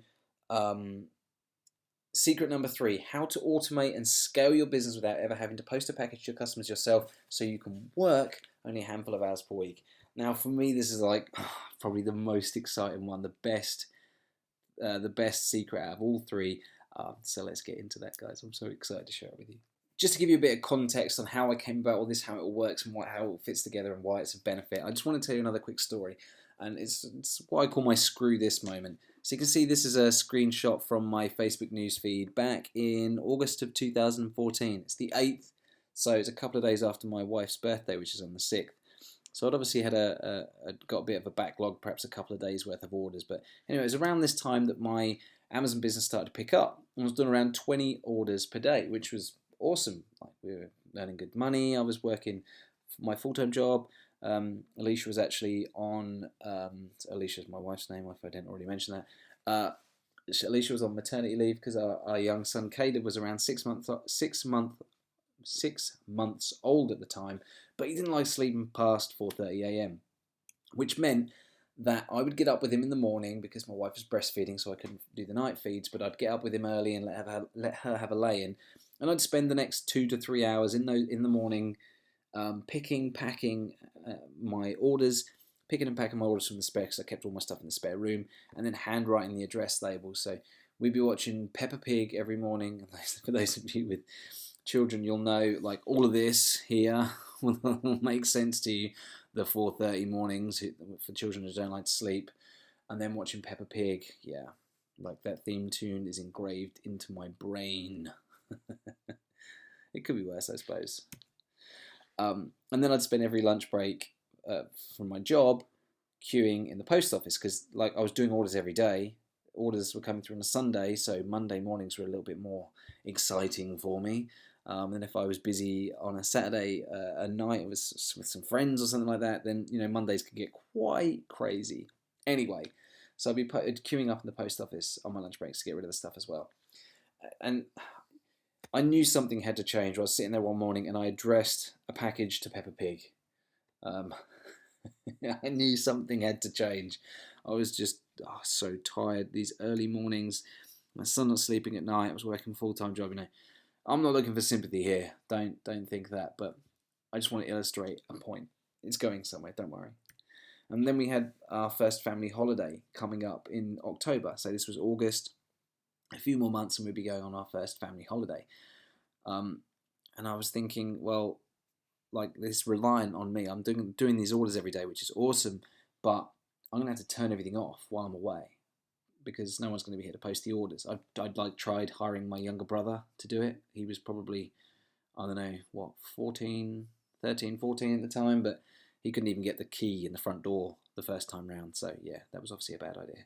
secret number 3, how to automate and scale your business without ever having to post a package to your customers yourself so you can work only a handful of hours per week. Now for me this is like probably the most exciting one, the best secret out of all 3. So let's get into that, guys. I'm so excited to share it with you. Just to give you a bit of context on how I came about all this, how it all works and how it all fits together and why it's a benefit, I just want to tell you another quick story. And it's what I call my screw this moment. So you can see this is a screenshot from my Facebook newsfeed back in August of 2014. It's the 8th, so it's a couple of days after my wife's birthday, which is on the 6th. So I'd obviously had got a bit of a backlog, perhaps a couple of days worth of orders. But anyway, it was around this time that my Amazon business started to pick up. I was doing around 20 orders per day, which was awesome. Like, we were earning good money. I was working my full-time job. Alicia was actually on, Alicia's my wife's name, if I didn't already mention that. Alicia was on maternity leave because our young son Caleb was around 6 months old at the time, but he didn't like sleeping past 4:30 a.m., which meant that I would get up with him in the morning because my wife was breastfeeding, so I couldn't do the night feeds, but I'd get up with him early and let her have a lay-in, and I'd spend the next 2 to 3 hours in the morning picking, packing my orders, picking and packing my orders from the spare, because I kept all my stuff in the spare room, and then handwriting the address labels. So we'd be watching Peppa Pig every morning. For those of you with children, you'll know, like, all of this here will make sense to you. The 4:30 mornings for children who don't like to sleep, and then watching Peppa Pig. Yeah, like, that theme tune is engraved into my brain. It could be worse, I suppose. And then I'd spend every lunch break from my job queuing in the post office because, like, I was doing orders every day. Orders were coming through on a Sunday, so Monday mornings were a little bit more exciting for me. And if I was busy on a Saturday a night with some friends or something like that, then, you know, Mondays could get quite crazy. Anyway, so I'd be queuing up in the post office on my lunch breaks to get rid of the stuff as well. And I knew something had to change. I was sitting there one morning and I addressed a package to Peppa Pig. I knew something had to change. I was just so tired these early mornings. My son not sleeping at night. I was working a full-time job. You know, I'm not looking for sympathy here. Don't think that. But I just want to illustrate a point. It's going somewhere. Don't worry. And then we had our first family holiday coming up in October. So this was August. A few more months and we'd be going on our first family holiday. And I was thinking, well, like, this is reliant on me. I'm doing these orders every day, which is awesome, but I'm going to have to turn everything off while I'm away because no one's going to be here to post the orders. I'd like tried hiring my younger brother to do it. He was probably, I don't know, what, 14, 13, 14 at the time, but he couldn't even get the key in the front door the first time round. So, yeah, that was obviously a bad idea.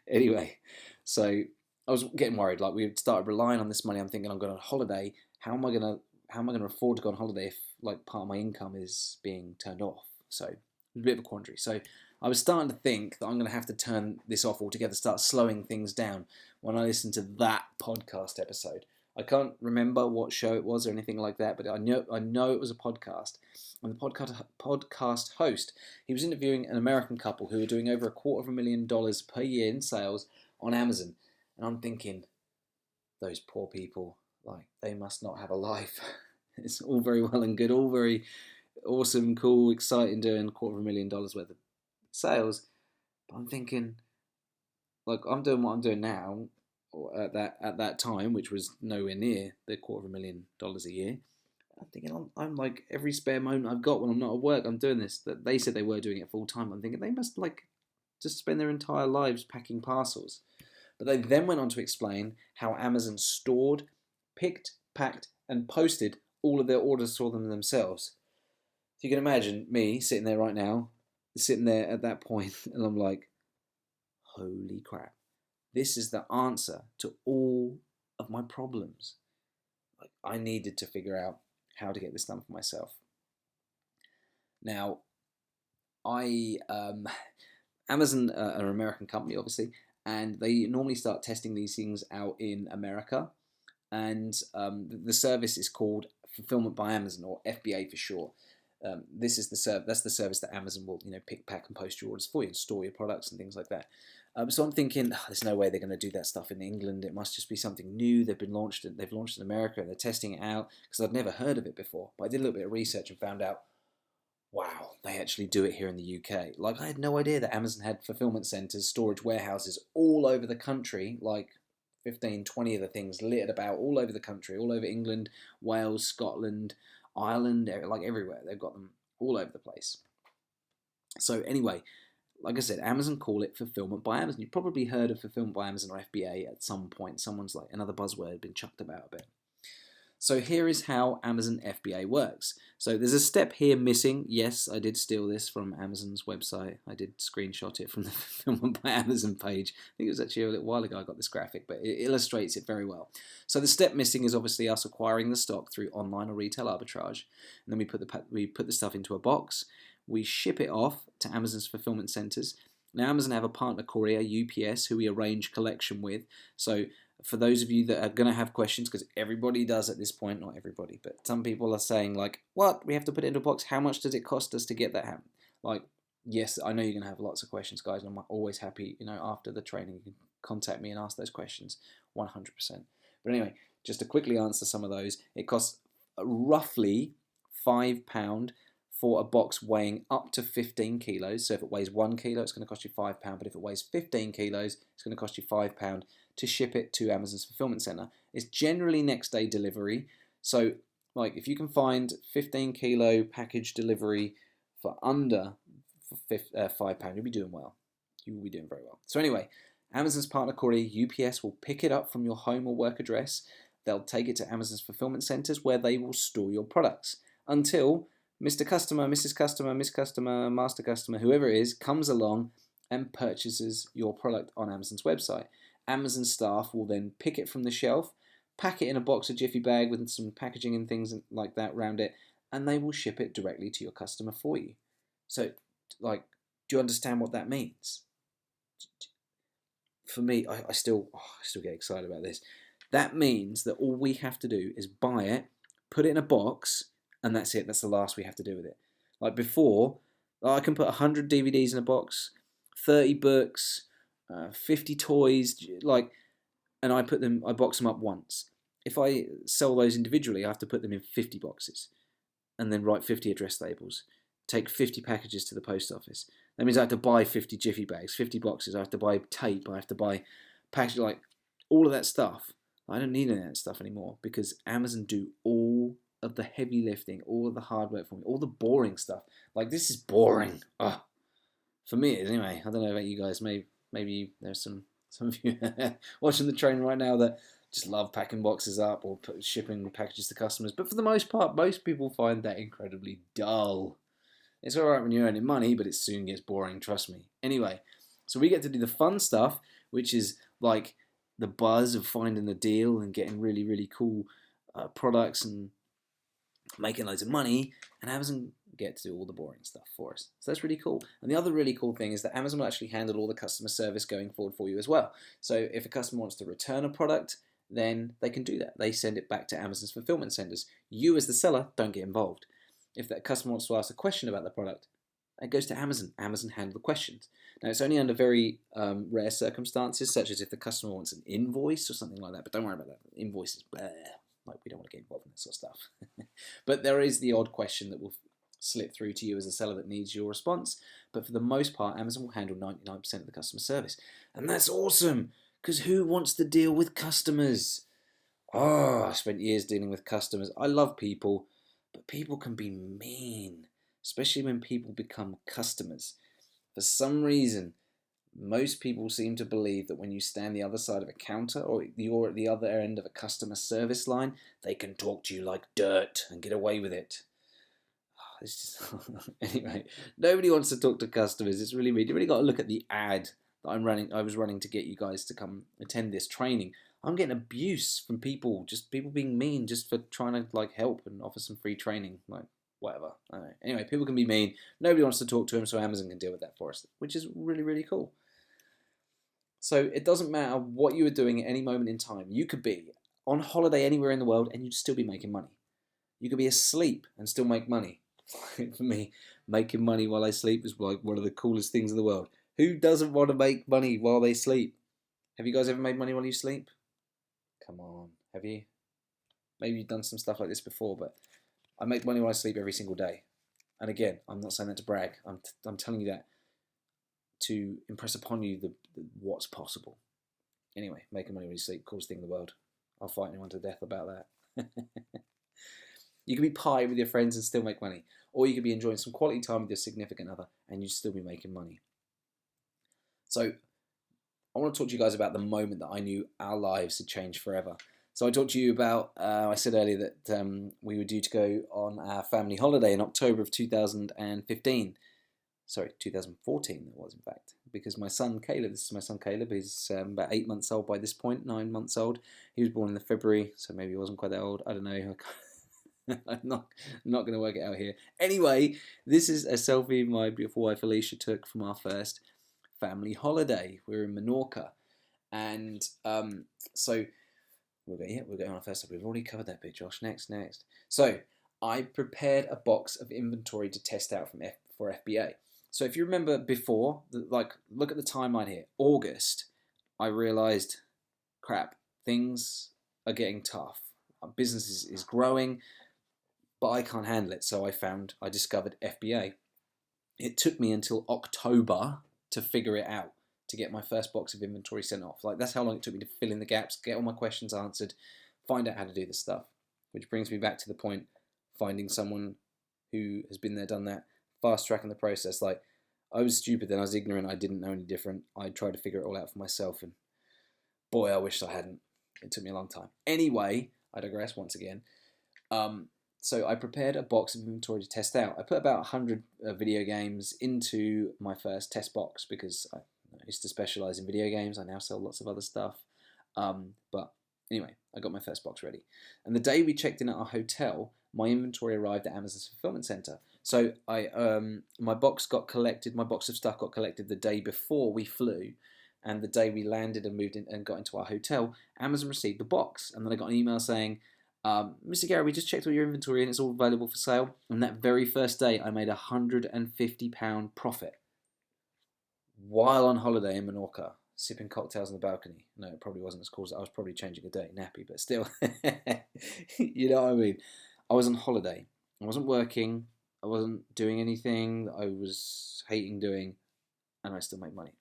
Anyway, so I was getting worried. Like, we had started relying on this money. I'm thinking, I'm going on holiday. How am I gonna afford to go on holiday if like part of my income is being turned off? So it was a bit of a quandary. So I was starting to think that I'm going to have to turn this off altogether, start slowing things down when I listened to that podcast episode. I can't remember what show it was or anything like that, but I know it was a podcast. And the podcast host, he was interviewing an American couple who were doing over $250,000 per year in sales on Amazon. And I'm thinking, those poor people, like, they must not have a life. It's all very well and good, all very awesome, cool, exciting, doing $250,000 worth of sales. But I'm thinking, like, I'm doing what I'm doing now, or at that time, which was nowhere near the $250,000 a year. I'm thinking, I'm like, every spare moment I've got when I'm not at work, I'm doing this. That they said they were doing it full time. I'm thinking they must like just spend their entire lives packing parcels. But they then went on to explain how Amazon stored, picked, packed, and posted all of their orders for them themselves. So you can imagine me sitting there right now, sitting there at that point, and I'm like, holy crap. This is the answer to all of my problems. Like, I needed to figure out how to get this done for myself. Now, Amazon are an American company, obviously, and they normally start testing these things out in America. And the service is called Fulfillment by Amazon, or FBA for short. This is that's the service that Amazon will, pick, pack, and post your orders for you and store your products and things like that. So I'm thinking, there's no way they're going to do that stuff in England. It must just be something new. They've launched in America and they're testing it out, because I'd never heard of it before. But I did a little bit of research and found out, wow, they actually do it here in the UK. Like, I had no idea that Amazon had fulfillment centers, storage warehouses all over the country, like 15, 20 of the things littered about all over the country, all over England, Wales, Scotland, Ireland, like everywhere. They've got them all over the place. So anyway, like I said, Amazon call it Fulfillment by Amazon. You've probably heard of Fulfillment by Amazon or FBA at some point. Someone's like, another buzzword been chucked about a bit. So here is how Amazon FBA works. So there's a step here missing. Yes, I did steal this from Amazon's website. I did screenshot it from the Fulfillment by Amazon page. I think it was actually a little while ago I got this graphic, but it illustrates it very well. So the step missing is obviously us acquiring the stock through online or retail arbitrage. And then we put the stuff into a box. We ship it off to Amazon's fulfillment centers. Now, Amazon have a partner courier, UPS, who we arrange collection with. So for those of you that are going to have questions, because everybody does at this point, not everybody, but some people are saying, like, what? We have to put it into a box. How much does it cost us to get that happen? Like, yes, I know you're going to have lots of questions, guys, and I'm always happy, after the training, you can contact me and ask those questions 100%. But anyway, just to quickly answer some of those, it costs roughly £5 for a box weighing up to 15 kilos. So if it weighs 1 kilo, it's going to cost you £5. But if it weighs 15 kilos, it's going to cost you £5 to ship it to Amazon's fulfillment center. It's generally next day delivery. So, like, if you can find 15 kilo package delivery for under £5, you'll be doing well. You will be doing very well. So anyway, Amazon's partner courier, UPS, will pick it up from your home or work address. They'll take it to Amazon's fulfillment centers, where they will store your products until Mr. Customer, Mrs. Customer, Miss Customer, Master Customer, whoever it is, comes along and purchases your product on Amazon's website. Amazon staff will then pick it from the shelf, pack it in a box or jiffy bag with some packaging and things like that around it, and they will ship it directly to your customer for you. So, like, do you understand what that means? For me, I still get excited about this. That means that all we have to do is buy it, put it in a box, and that's it. That's the last we have to do with it. Like before, I can put 100 DVDs in a box, 30 books, 50 toys, and I box them up once. If I sell those individually, I have to put them in 50 boxes, and then write 50 address labels, take 50 packages to the post office. That means I have to buy 50 jiffy bags, 50 boxes. I have to buy tape. I have to buy package, like all of that stuff. I don't need any of that stuff anymore, because Amazon do all of the heavy lifting, all of the hard work for me, all the boring stuff. Like, this is boring. For me, anyway. I don't know about you guys. Maybe there's some of you watching the train right now that just love packing boxes up or shipping packages to customers. But for the most part, most people find that incredibly dull. It's all right when you're earning money, but it soon gets boring, trust me. Anyway, so we get to do the fun stuff, which is like the buzz of finding the deal and getting really, really cool products and making loads of money, and Amazon get to do all the boring stuff for us. So that's really cool. And the other really cool thing is that Amazon will actually handle all the customer service going forward for you as well. So if a customer wants to return a product, then they can do that. They send it back to Amazon's fulfillment centers. You as the seller don't get involved. If that customer wants to ask a question about the product, it goes to Amazon. Amazon handle the questions. Now, it's only under very rare circumstances, such as if the customer wants an invoice or something like that. But don't worry about that. Invoices, blah. Like, we don't want to get involved in that sort of stuff. But there is the odd question that will slip through to you as a seller that needs your response. But for the most part, Amazon will handle 99% of the customer service. And that's awesome, because who wants to deal with customers? Oh, I spent years dealing with customers. I love people, but people can be mean, especially when people become customers. For some reason, most people seem to believe that when you stand the other side of a counter or you're at the other end of a customer service line, they can talk to you like dirt and get away with it. It's just anyway, nobody wants to talk to customers. It's really weird. You really got to look at the ad that I was running to get you guys to come attend this training. I'm getting abuse from people, just people being mean just for trying to like help and offer some free training, like whatever. I don't know. Anyway, people can be mean. Nobody wants to talk to them, so Amazon can deal with that for us, which is really, really cool. So it doesn't matter what you are doing at any moment in time. You could be on holiday anywhere in the world and you'd still be making money. You could be asleep and still make money. For me, making money while I sleep is like one of the coolest things in the world. Who doesn't want to make money while they sleep? Have you guys ever made money while you sleep? Come on, have you? Maybe you've done some stuff like this before, but I make money while I sleep every single day. And again, I'm not saying that to brag. I'm telling you that to impress upon you the what's possible. Anyway, making money when you sleep, coolest thing in the world. I'll fight anyone to death about that. You can be pie with your friends and still make money. Or you could be enjoying some quality time with your significant other and you'd still be making money. So I want to talk to you guys about the moment that I knew our lives had changed forever. So I talked to you about, I said earlier that we were due to go on our family holiday in October of 2015. Sorry, 2014 it was, in fact, because my son Caleb, this is my son Caleb, he's about 8 months old by this point, 9 months old. He was born in the February, so maybe he wasn't quite that old. I don't know. I'm not going to work it out here. Anyway, this is a selfie my beautiful wife Alicia took from our first family holiday. We were in Menorca, and so we're going on our first step. We've already covered that bit, Josh. Next. So I prepared a box of inventory to test out for FBA. So if you remember before, like, look at the timeline here. August, I realized, crap, things are getting tough. Our business is growing, but I can't handle it. So I discovered FBA. It took me until October to figure it out, to get my first box of inventory sent off. Like, that's how long it took me to fill in the gaps, get all my questions answered, find out how to do this stuff. Which brings me back to the point, finding someone who has been there, done that, fast tracking the process. Like, I was stupid then, I was ignorant, I didn't know any different. I tried to figure it all out for myself, and boy, I wish I hadn't. It took me a long time. Anyway, I digress once again. So I prepared a box of inventory to test out. I put about 100 video games into my first test box because I used to specialize in video games. I now sell lots of other stuff. But anyway, I got my first box ready. And the day we checked in at our hotel, my inventory arrived at Amazon's fulfillment center. So my box of stuff got collected the day before we flew. And the day we landed and moved in and got into our hotel, Amazon received the box. And then I got an email saying, Mr. Gary, we just checked all your inventory and it's all available for sale. And that very first day, I made £150 profit while on holiday in Menorca, sipping cocktails on the balcony. No, it probably wasn't as cool as I was probably changing a dirty nappy, but still, you know what I mean? I was on holiday. I wasn't working. I wasn't doing anything that I was hating doing, and I still make money.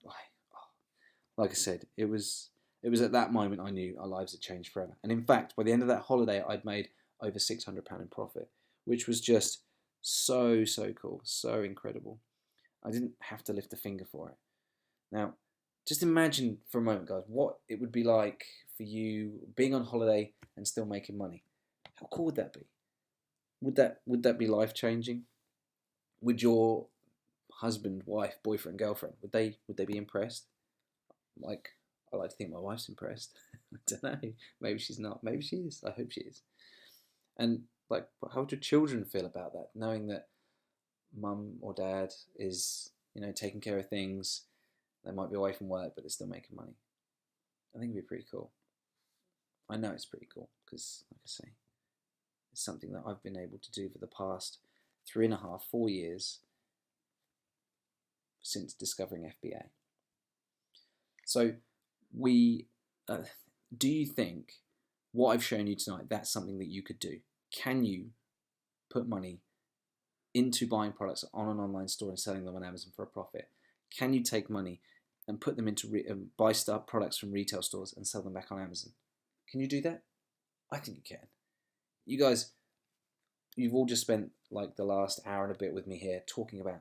Like I said, it was at that moment I knew our lives had changed forever. And in fact, by the end of that holiday, I'd made over £600 in profit, which was just so cool, so incredible. I didn't have to lift a finger for it. Now, just imagine for a moment, guys, what it would be like for you being on holiday and still making money. How cool would that be? Would that be life changing? Would your husband, wife, boyfriend, girlfriend, would they be impressed? Like, I like to think my wife's impressed. I don't know. Maybe she's not. Maybe she is. I hope she is. And like, how would your children feel about that, knowing that mum or dad is, taking care of things? They might be away from work, but they're still making money. I think it'd be pretty cool. I know it's pretty cool because, like I say, it's something that I've been able to do for the past 3.5, 4 years since discovering FBA. So, do you think what I've shown you tonight, that's something that you could do? Can you put money into buying products on an online store and selling them on Amazon for a profit? Can you take money and put them into buy products from retail stores and sell them back on Amazon? Can you do that? I think you can. You guys, you've all just spent like the last hour and a bit with me here talking about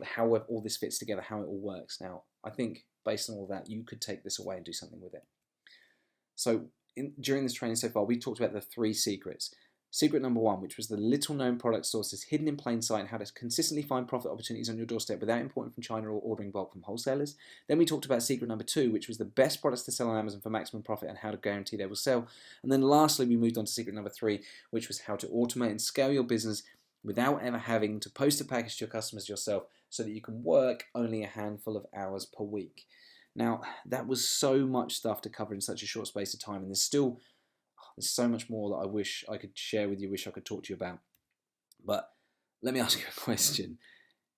how all this fits together, how it all works. Now, I think based on all that, you could take this away and do something with it. So during this training so far, we talked about the 3 secrets. Secret number 1, which was the little-known product sources hidden in plain sight and how to consistently find profit opportunities on your doorstep without importing from China or ordering bulk from wholesalers. Then we talked about secret number 2, which was the best products to sell on Amazon for maximum profit and how to guarantee they will sell. And then lastly, we moved on to secret number 3, which was how to automate and scale your business without ever having to post a package to your customers yourself so that you can work only a handful of hours per week. Now, that was so much stuff to cover in such a short space of time, and there's so much more that I wish I could share with you, wish I could talk to you about. But let me ask you a question.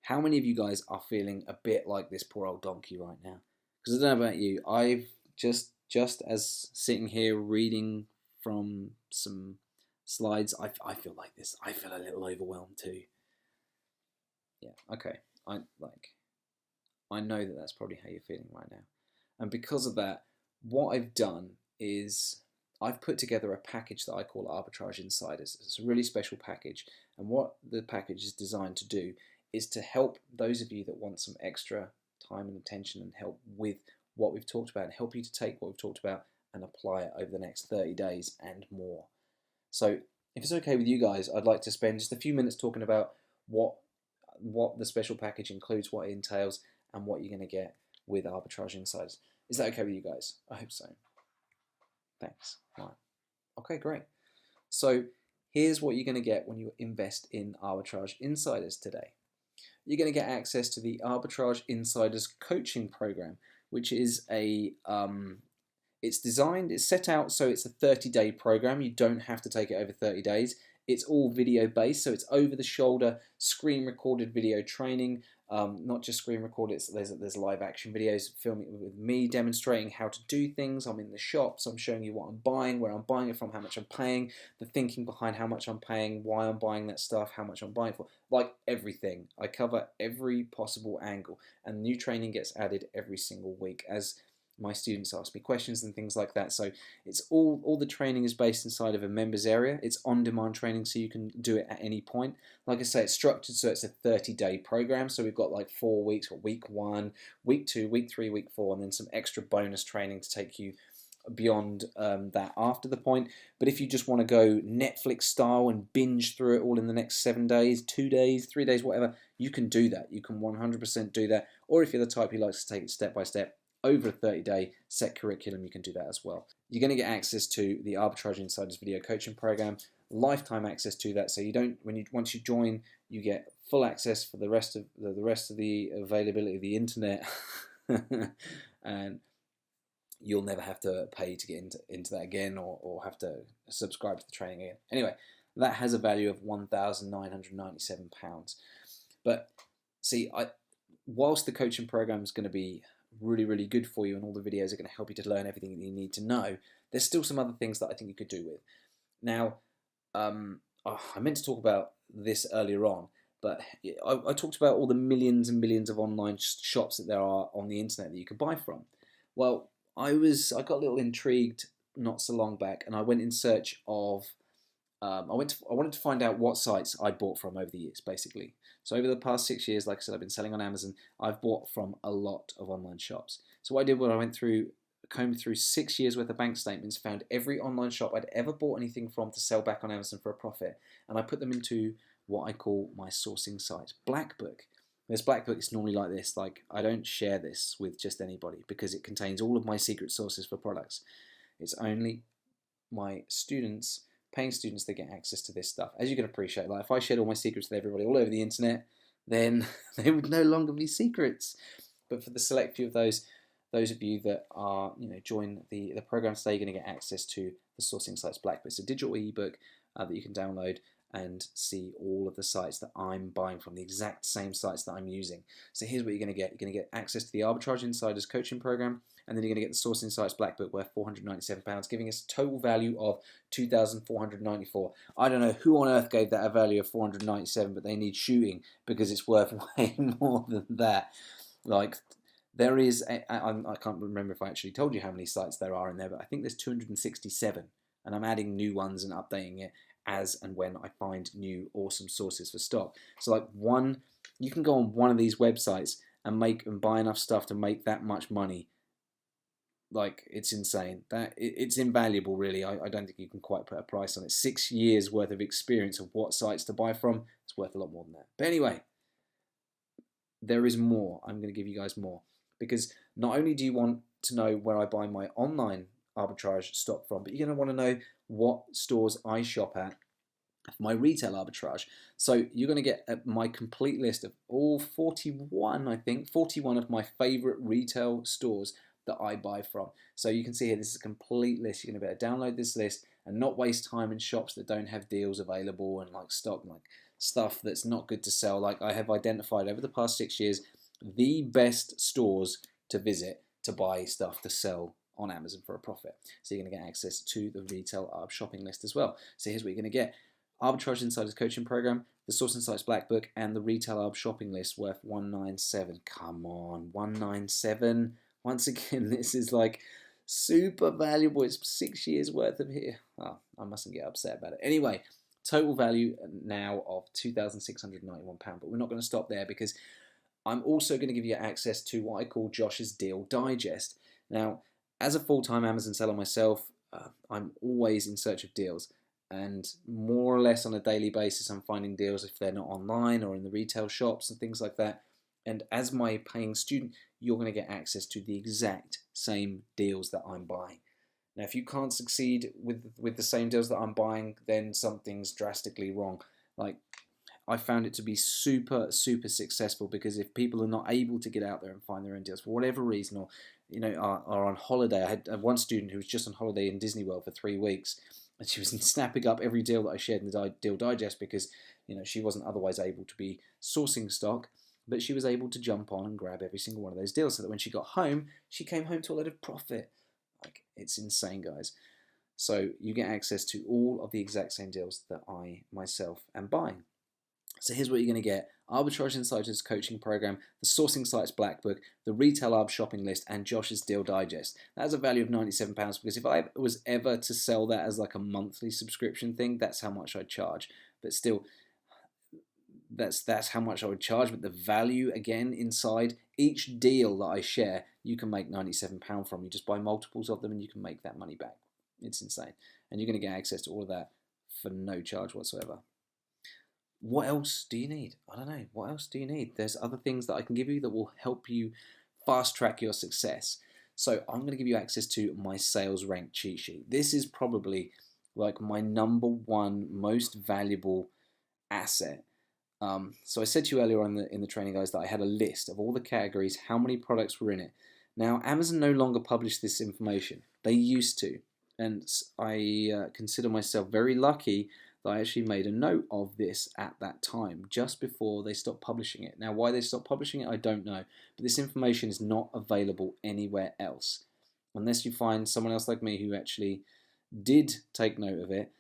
How many of you guys are feeling a bit like this poor old donkey right now? Because I don't know about you, I've just as sitting here reading from some slides, I feel like this. I feel a little overwhelmed too. Yeah, okay. I know that that's probably how you're feeling right now. And because of that, what I've done is I've put together a package that I call Arbitrage Insiders. It's a really special package. And what the package is designed to do is to help those of you that want some extra time and attention and help with what we've talked about and help you to take what we've talked about and apply it over the next 30 days and more. So if it's okay with you guys, I'd like to spend just a few minutes talking about what the special package includes, what it entails, and what you're going to get with Arbitrage Insiders. Is that okay with you guys? I hope so. Thanks. Right. Okay, great. So here's what you're going to get when you invest in Arbitrage Insiders today. You're going to get access to the Arbitrage Insiders coaching program, which is it's set out so it's a 30-day program. You don't have to take it over 30 days. It's all video based, so it's over the shoulder, screen recorded video training. Not just screen recorded, there's live action videos filming with me demonstrating how to do things. I'm in the shops, I'm showing you what I'm buying, where I'm buying it from, how much I'm paying, the thinking behind how much I'm paying, why I'm buying that stuff, how much I'm buying for, like everything. I cover every possible angle, and new training gets added every single week as my students ask me questions and things like that. So it's all the training is based inside of a members area. It's on-demand training, so you can do it at any point. Like I say, it's structured so it's a 30-day program. So we've got like 4 weeks, or week 1, week 2, week 3, week 4, and then some extra bonus training to take you beyond that after the point. But if you just want to go Netflix style and binge through it all in the next 7 days, 2 days, 3 days, whatever, you can do that. You can 100% do that. Or if you're the type who likes to take it step by step, over a 30-day set curriculum, you can do that as well. You're going to get access to the Arbitrage Insiders video coaching program, lifetime access to that. So you don't, once you join, you get full access for the rest of the availability of the internet, and you'll never have to pay to get into that again, or have to subscribe to the training again. Anyway, that has a value of £1,997. But see, whilst the coaching program is going to be really, really good for you, and all the videos are going to help you to learn everything that you need to know, there's still some other things that I think you could do with. Now, I meant to talk about this earlier on, but I talked about all the millions and millions of online shops that there are on the internet that you could buy from. Well, I got a little intrigued not so long back, and I went in search of I wanted to find out what sites I'd bought from over the years, basically. So over the past 6 years, like I said, I've been selling on Amazon. I've bought from a lot of online shops. So what I did was I went through combed through 6 years worth of bank statements, found every online shop I'd ever bought anything from to sell back on Amazon for a profit, and I put them into what I call my sourcing site, Black Book. This Black Book is normally like this. Like, I don't share this with just anybody because it contains all of my secret sources for products. It's only my students, paying students, that get access to this stuff. As you can appreciate, like if I shared all my secrets with everybody all over the internet, then they would no longer be secrets. But for the select few of those of you that are, join the program today, you're going to get access to the sourcing sites Black Book. It's a digital ebook that you can download and see all of the sites that I'm buying from, the exact same sites that I'm using. So here's what you're going to get. You're going to get access to the Arbitrage Insiders coaching program, and then you're going to get the Sourcing Sites Black Book worth £497, giving us a total value of $2,494. I don't know who on earth gave that a value of $497, but they need shooting because it's worth way more than that. Like, there is, I can't remember if I actually told you how many sites there are in there, but I think there's 267, and I'm adding new ones and updating it as and when I find new awesome sources for stock. So like you can go on one of these websites and buy enough stuff to make that much money. Like, it's insane. It's invaluable, really. I don't think you can quite put a price on it. 6 years worth of experience of what sites to buy from, it's worth a lot more than that. But anyway, there is more. I'm going to give you guys more, because not only do you want to know where I buy my online arbitrage stock from, but you're going to want to know what stores I shop at for my retail arbitrage. So you're going to get my complete list of all 41 of my favorite retail stores that I buy from. So you can see here, this is a complete list. You're going to be able to download this list and not waste time in shops that don't have deals available and like stock, like stuff that's not good to sell. Like, I have identified over the past 6 years the best stores to visit to buy stuff to sell on Amazon for a profit. So you're going to get access to the retail arb shopping list as well. So here's what you're going to get: Arbitrage Insiders coaching program, the Sourcing Sites Black Book, and the retail arb shopping list worth $197. Come on, $197. Once again, this is like super valuable. It's 6 years worth of here. Oh, I mustn't get upset about it. Anyway, total value now of £2,691. But we're not going to stop there, because I'm also going to give you access to what I call Josh's Deal Digest. Now, as a full-time Amazon seller myself, I'm always in search of deals, and more or less on a daily basis I'm finding deals if they're not online or in the retail shops and things like that. And as my paying student, you're going to get access to the exact same deals that I'm buying. Now, if you can't succeed with the same deals that I'm buying, then something's drastically wrong. Like, I found it to be super, super successful, because if people are not able to get out there and find their own deals for whatever reason, or are on holiday. I had one student who was just on holiday in Disney World for 3 weeks, and she was snapping up every deal that I shared in the Deal Digest, because she wasn't otherwise able to be sourcing stock, but she was able to jump on and grab every single one of those deals, so that when she got home, she came home to a lot of profit. Like, it's insane, guys. So you get access to all of the exact same deals that I myself am buying. So here's what you're going to get: Arbitrage Insiders coaching program, the Sourcing Sites Black Book, the Retail Arb shopping list, and Josh's Deal Digest. That has a value of £97, because if I was ever to sell that as like a monthly subscription thing, that's how much I'd charge. But still, that's how much I would charge. But the value, again, inside each deal that I share, you can make £97 from. You just buy multiples of them and you can make that money back. It's insane. And you're going to get access to all of that for no charge whatsoever. What else do you need? I don't know. What else do you need? There's other things that I can give you that will help you fast track your success. So I'm going to give you access to my sales rank cheat sheet. This is probably like my number one most valuable asset. So I said to you earlier on in the training, guys, that I had a list of all the categories, how many products were in it. Now, Amazon no longer publish this information. They used to. And I consider myself very lucky that I actually made a note of this at that time, just before they stopped publishing it. Now, why they stopped publishing it, I don't know. But this information is not available anywhere else. Unless you find someone else like me who actually did take note of it,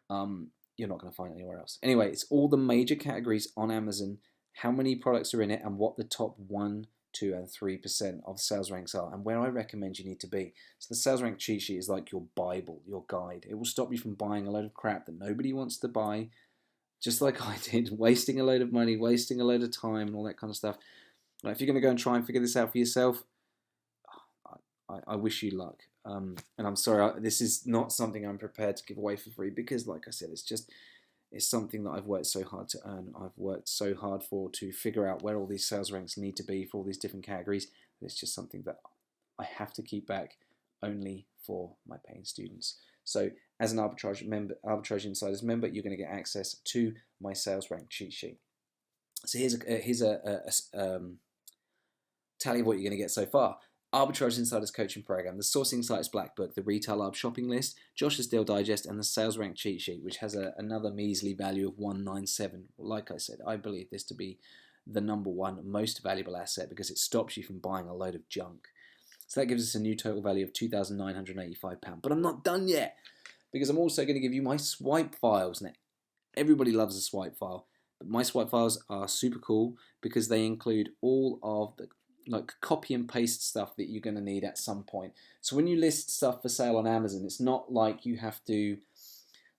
you're not going to find it anywhere else. Anyway, it's all the major categories on Amazon, how many products are in it, and what the top 1, 2, and 3% of sales ranks are, and where I recommend you need to be. So the sales rank cheat sheet is like your Bible, your guide. It will stop you from buying a load of crap that nobody wants to buy, just like I did, wasting a load of money, wasting a load of time, and all that kind of stuff. Like, if you're going to go and try and figure this out for yourself, I wish you luck. And I'm sorry, this is not something I'm prepared to give away for free because, like I said, it's something that I've worked so hard to earn. I've worked so hard to figure out where all these sales ranks need to be for all these different categories. It's just something that I have to keep back only for my paying students. So as an Arbitrage Insiders member, you're going to get access to my sales rank cheat sheet. So here's a tally of what you're going to get so far. Arbitrage Insiders Coaching Program, the Sourcing Sites Black Book, the Retail Arb Shopping List, Josh's Deal Digest, and the Sales Rank Cheat Sheet, which has another measly value of 197. Like I said, I believe this to be the number one most valuable asset because it stops you from buying a load of junk. So that gives us a new total value of £2,985. But I'm not done yet because I'm also going to give you my swipe files. Now, everybody loves a swipe file, but my swipe files are super cool because they include all of the copy and paste stuff that you're going to need at some point. So when you list stuff for sale on Amazon, it's not like you have to.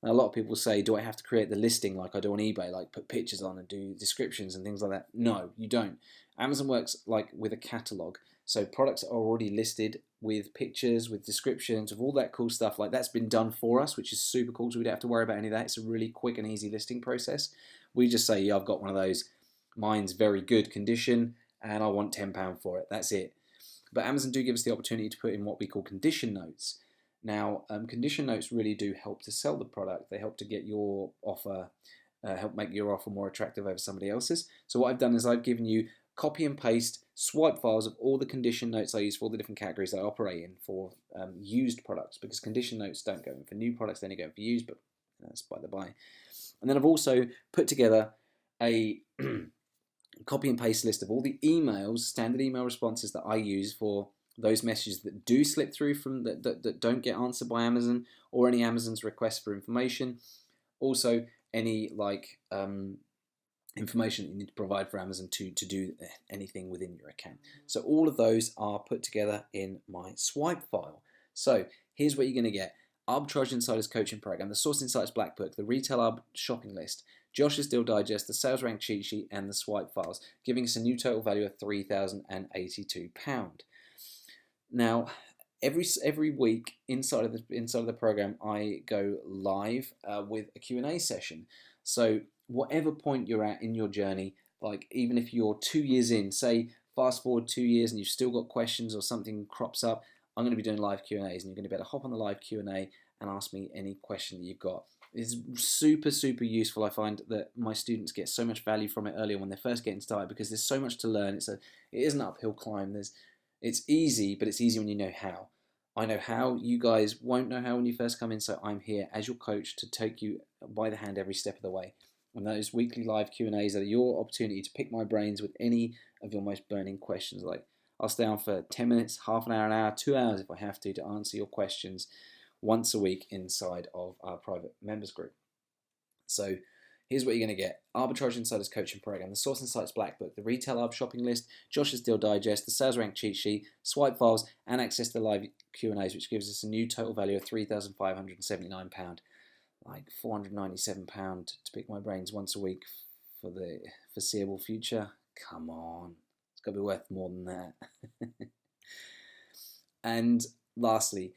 A lot of people say, do I have to create the listing like I do on eBay, like put pictures on and do descriptions and things like that? No, you don't. Amazon works like with a catalog. So products are already listed with pictures, with descriptions, with all that cool stuff. Like that's been done for us, which is super cool. So we don't have to worry about any of that. It's a really quick and easy listing process. We just say, yeah, I've got one of those. Mine's very good condition and I want £10 for it. That's it. But Amazon do give us the opportunity to put in what we call condition notes. Now, condition notes really do help to sell the product. They help to get your offer, help make your offer more attractive over somebody else's. So what I've done is I've given you copy and paste swipe files of all the condition notes I use for all the different categories I operate in for used products, because condition notes don't go in for new products, they only go in for used, but that's by the by. And then I've also put together a copy and paste list of all the emails, standard email responses that I use for those messages that do slip through from that don't get answered by Amazon, or any Amazon's request for information. Also, any information that you need to provide for Amazon to do anything within your account. So all of those are put together in my swipe file. So here's what you're going to get. Arbitrage Insiders Coaching Program, the Source Insights Black Book, the Retail Arb Shopping List, Josh's Deal Digest, the Sales Rank Cheat Sheet, and the swipe files, giving us a new total value of £3,082. Now, every week inside of the program, I go live with a Q&A session. So whatever point you're at in your journey, like even if you're 2 years in, say fast forward 2 years and you've still got questions or something crops up, I'm going to be doing live Q&As, and you're going to be able to hop on the live Q&A and ask me any question that you've got. It's super, super useful. I find that my students get so much value from it earlier when they're first getting started, because there's so much to learn. It is an uphill climb. It's easy, but it's easy when you know how. I know how. You guys won't know how when you first come in, so I'm here as your coach to take you by the hand every step of the way. And those weekly live Q&As are your opportunity to pick my brains with any of your most burning questions. Like, I'll stay on for 10 minutes, half an hour, 2 hours if I have to answer your questions once a week inside of our private members group. So here's what you're going to get. Arbitrage Insiders Coaching Program, the Source Insights Black Book, the Retail Arb Shopping List, Josh's Deal Digest, the Sales Rank Cheat Sheet, swipe files, and access to live Q&As, which gives us a new total value of £3,579. Like £497 to pick my brains once a week for the foreseeable future. Come on. It's got to be worth more than that. And lastly,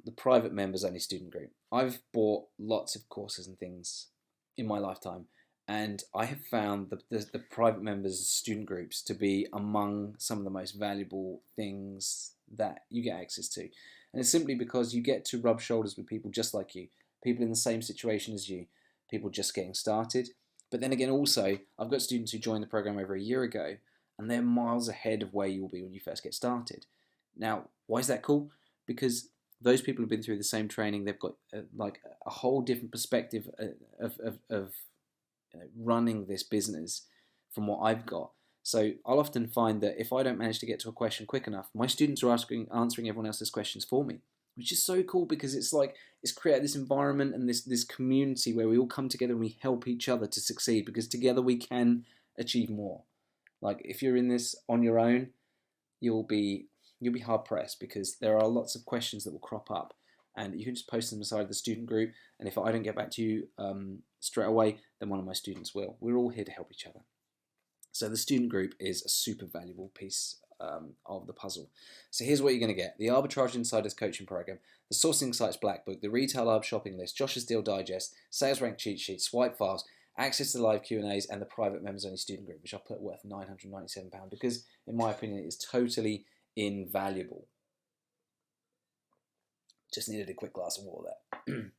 the private members only student group. I've bought lots of courses and things in my lifetime, and I have found the private members student groups to be among some of the most valuable things that you get access to. And it's simply because you get to rub shoulders with people just like you, people in the same situation as you, people just getting started. But then again, also, I've got students who joined the program over a year ago, and they're miles ahead of where you will be when you first get started. Now, why is that cool? Because those people have been through the same training. They've got like a whole different perspective of running this business from what I've got. So I'll often find that if I don't manage to get to a question quick enough, my students are answering everyone else's questions for me, which is so cool, because it's created this environment and this community where we all come together and we help each other to succeed, because together we can achieve more. Like, if you're in this on your own, you'll be hard pressed, because there are lots of questions that will crop up, and you can just post them aside of the student group, and if I don't get back to you straight away, then one of my students will. We're all here to help each other. So the student group is a super valuable piece of the puzzle. So here's what you're going to get: the Arbitrage Insiders Coaching Program, the Sourcing Sites Black Book, the Retail Arb Shopping List, Josh's Deal Digest, Sales Rank Cheat Sheet, Swipe Files, access to live Q&As, and the private members only student group, which I put worth £997 because, in my opinion, it is totally invaluable. Just needed a quick glass of water there.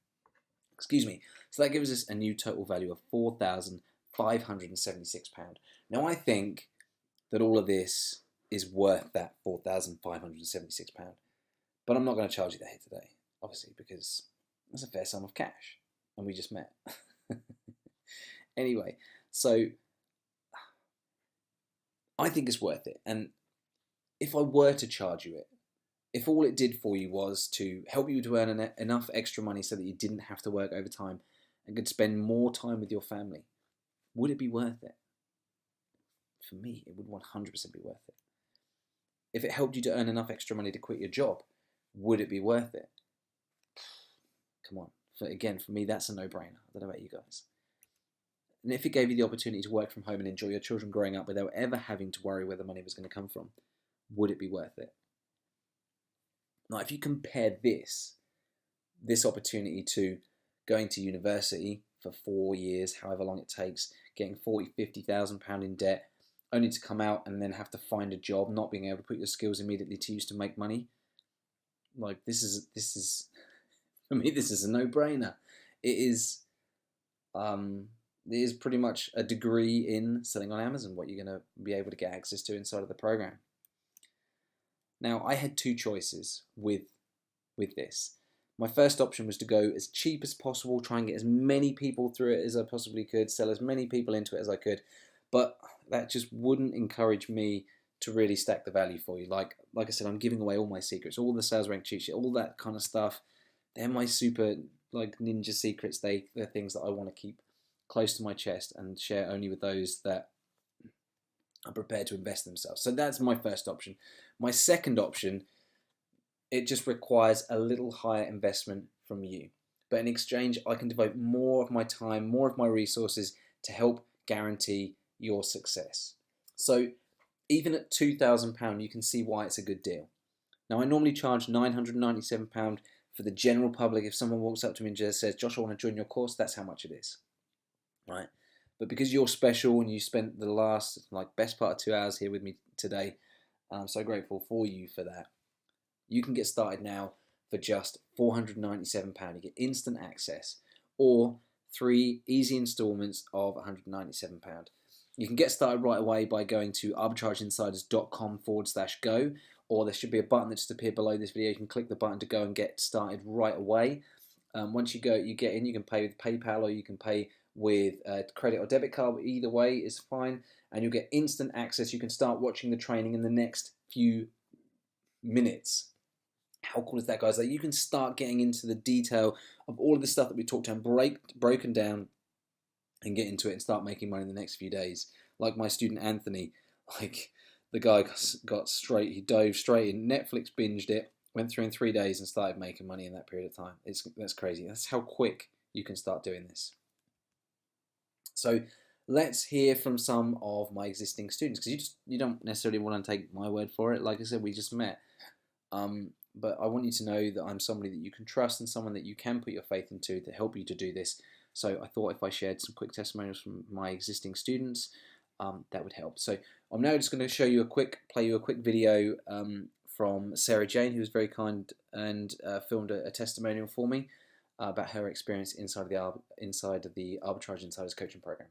Excuse me. So that gives us a new total value of £4,576. Now I think that all of this is worth that £4,576, but I'm not going to charge you that here today, obviously, because that's a fair sum of cash, and we just met. Anyway, so I think it's worth it, and if I were to charge you it, if all it did for you was to help you to earn enough extra money so that you didn't have to work overtime and could spend more time with your family, would it be worth it? For me, it would 100% be worth it. If it helped you to earn enough extra money to quit your job, would it be worth it? Come on. For me, that's a no-brainer. I don't know about you guys. And if it gave you the opportunity to work from home and enjoy your children growing up without ever having to worry where the money was going to come from, would it be worth it? Now, if you compare this opportunity to going to university for 4 years, however long it takes, getting £40,000-50,000 in debt, only to come out and then have to find a job, not being able to put your skills immediately to use to make money, like this is for me, this is a no-brainer. It is pretty much a degree in selling on Amazon, what you're going to be able to get access to inside of the program. Now, I had two choices with this. My first option was to go as cheap as possible, try and get as many people through it as I possibly could, sell as many people into it as I could, but that just wouldn't encourage me to really stack the value for you. Like I said, I'm giving away all my secrets, all the sales rank cheat sheet, all that kind of stuff. They're my super ninja secrets. They're things that I want to keep close to my chest and share only with those that are prepared to invest themselves. So that's my first option. My second option, it just requires a little higher investment from you. But in exchange, I can devote more of my time, more of my resources to help guarantee your success. So even at £2,000, you can see why it's a good deal. Now, I normally charge £997 for the general public. If someone walks up to me and just says, "Josh, I want to join your course," that's how much it is, right? But because you're special and you spent the last best part of 2 hours here with me today, I'm so grateful for you for that. You can get started now for just £497. You get instant access or 3 easy installments of £197. You can get started right away by going to arbitrageinsiders.com/go, or there should be a button that just appeared below this video. You can click the button to go and get started right away. Once you get in, you can pay with PayPal or you can pay with a credit or debit card. Either way is fine, and you'll get instant access. You can start watching the training in the next few minutes. How cool is that, guys? You can start getting into the detail of all of the stuff that we talked about, broken down, and get into it and start making money in the next few days. Like my student Anthony, the guy he dove straight in, Netflix binged it, went through in 3 days and started making money in that period of time. That's crazy. That's how quick you can start doing this. So let's hear from some of my existing students, because you don't necessarily want to take my word for it. Like I said, we just met. But I want you to know that I'm somebody that you can trust and someone that you can put your faith into to help you to do this. So I thought if I shared some quick testimonials from my existing students, that would help. So I'm now just going to play you a quick video from Sarah Jane, who was very kind and filmed a testimonial for me about her experience inside of the Arbitrage Insiders coaching program.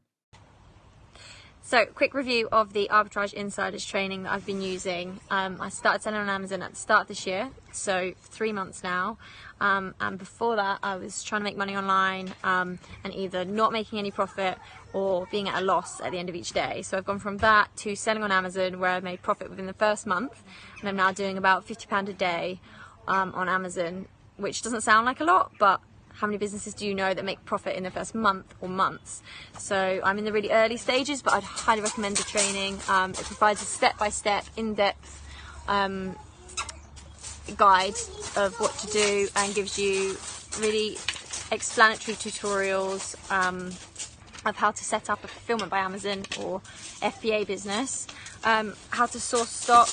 So, quick review of the Arbitrage Insiders training that I've been using. I started selling on Amazon at the start of this year, so 3 months now. And before that, I was trying to make money online and either not making any profit or being at a loss at the end of each day. So I've gone from that to selling on Amazon, where I made profit within the first month, and I'm now doing about £50 a day on Amazon, which doesn't sound like a lot, but how many businesses do you know that make profit in the first month or months? So I'm in the really early stages, but I'd highly recommend the training. It provides a step-by-step, in-depth guide of what to do and gives you really explanatory tutorials. I of how to set up a fulfillment by Amazon or FBA business, how to source stock,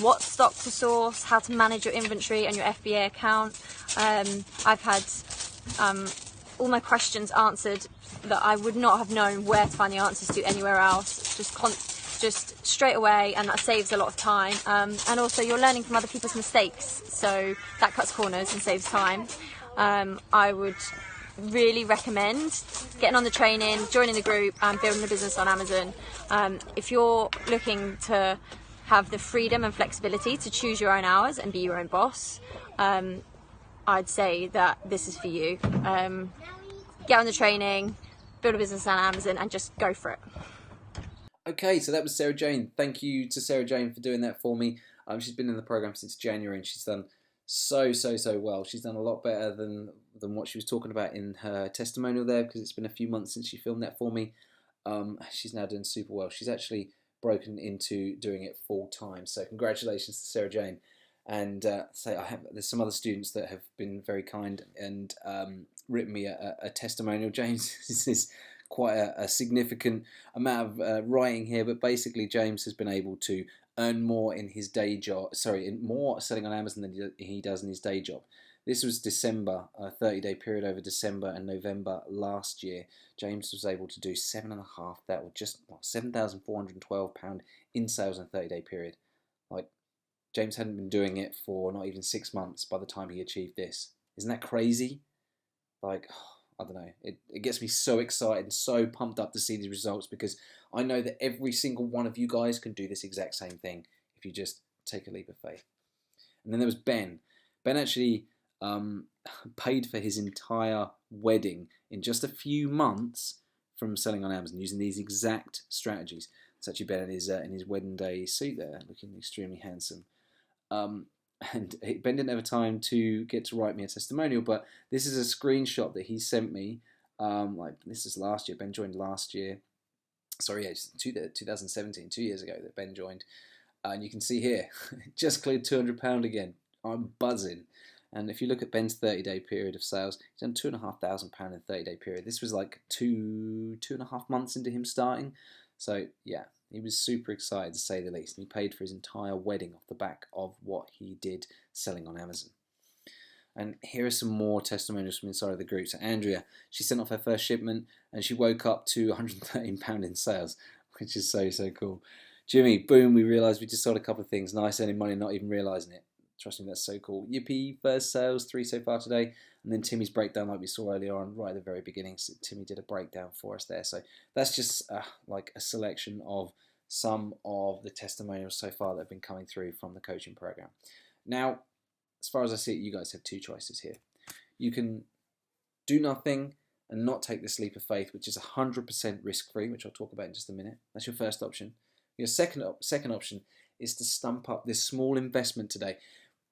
what stock to source, how to manage your inventory and your FBA account. I've had all my questions answered that I would not have known where to find the answers to anywhere else, just straight away, and that saves a lot of time. And also you're learning from other people's mistakes, so that cuts corners and saves time. I would really recommend getting on the training, joining the group and building a business on Amazon. If you're looking to have the freedom and flexibility to choose your own hours and be your own boss, I'd say that this is for you. Get on the training, build a business on Amazon, and just go for it. Okay, so that was Sarah Jane. Thank you to Sarah Jane for doing that for me. She's been in the program since January, and she's done so well. She's done a lot better than what she was talking about in her testimonial there, because it's been a few months since she filmed that for me. She's now doing super well. She's actually broken into doing it full time. So congratulations to Sarah Jane. And there's some other students that have been very kind and written me a testimonial. James, this is quite a significant amount of writing here, but basically James has been able to earn more in his day job, more selling on Amazon than he does in his day job. This was December, a 30-day period over December and November last year. James was able to do £7,412 in sales in a 30-day period. Like, James hadn't been doing it for not even 6 months by the time he achieved this. Isn't that crazy? Like, I don't know. It gets me so excited and so pumped up to see these results, because I know that every single one of you guys can do this exact same thing if you just take a leap of faith. And then there was Ben. Ben actually paid for his entire wedding in just a few months from selling on Amazon using these exact strategies. It's actually Ben in his wedding day suit there, looking extremely handsome. And Ben didn't have time to get to write me a testimonial, but this is a screenshot that he sent me. This is last year. Ben joined last year. Sorry, it's 2017, 2 years ago that Ben joined. And you can see here, just cleared £200 again. I'm buzzing. And if you look at Ben's 30-day period of sales, he's done £2,500 in a 30-day period. This was like two and a half months into him starting. So yeah, he was super excited to say the least. And he paid for his entire wedding off the back of what he did selling on Amazon. And here are some more testimonials from inside of the group. So Andrea, she sent off her first shipment and she woke up to £113 in sales, which is so cool. Jimmy, boom, we realised we just sold a couple of things. Nice earning money, not even realising it. Trust me, that's so cool. Yippee, first sales, 3 so far today. And then Timmy's breakdown, like we saw earlier on, right at the very beginning. So Timmy did a breakdown for us there. So that's just like a selection of some of the testimonials so far that have been coming through from the coaching program. Now, as far as I see it, you guys have two choices here. You can do nothing and not take this leap of faith, which is 100% risk-free, which I'll talk about in just a minute. That's your first option. Your second option is to stump up this small investment today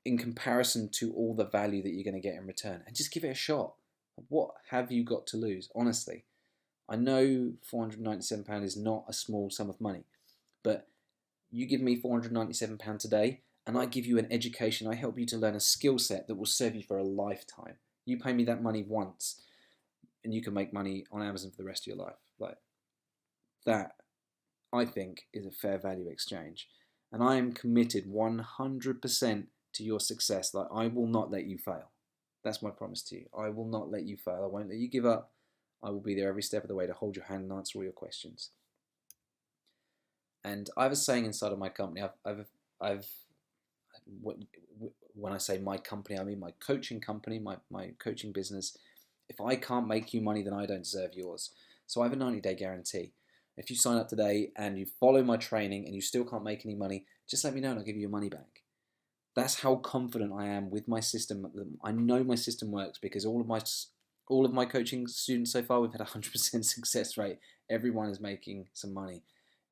in comparison to all the value that you're going to get in return, and just give it a shot. What have you got to lose? Honestly, I know £497 is not a small sum of money, but you give me £497 today and I give you an education. I help you to learn a skill set that will serve you for a lifetime. You pay me that money once and you can make money on Amazon for the rest of your life. Like, that, I think, is a fair value exchange. And I am committed 100% to your success. Like, I will not let you fail. That's my promise to you. I will not let you fail. I won't let you give up. I will be there every step of the way to hold your hand and answer all your questions. And I have a saying inside of my company. When I say my company, I mean my coaching company, my coaching business. If I can't make you money, then I don't deserve yours. So I have a 90-day guarantee. If you sign up today and you follow my training and you still can't make any money, just let me know and I'll give you your money back. That's how confident I am with my system. I know my system works because all of my coaching students so far, we've had a 100% success rate. Everyone is making some money.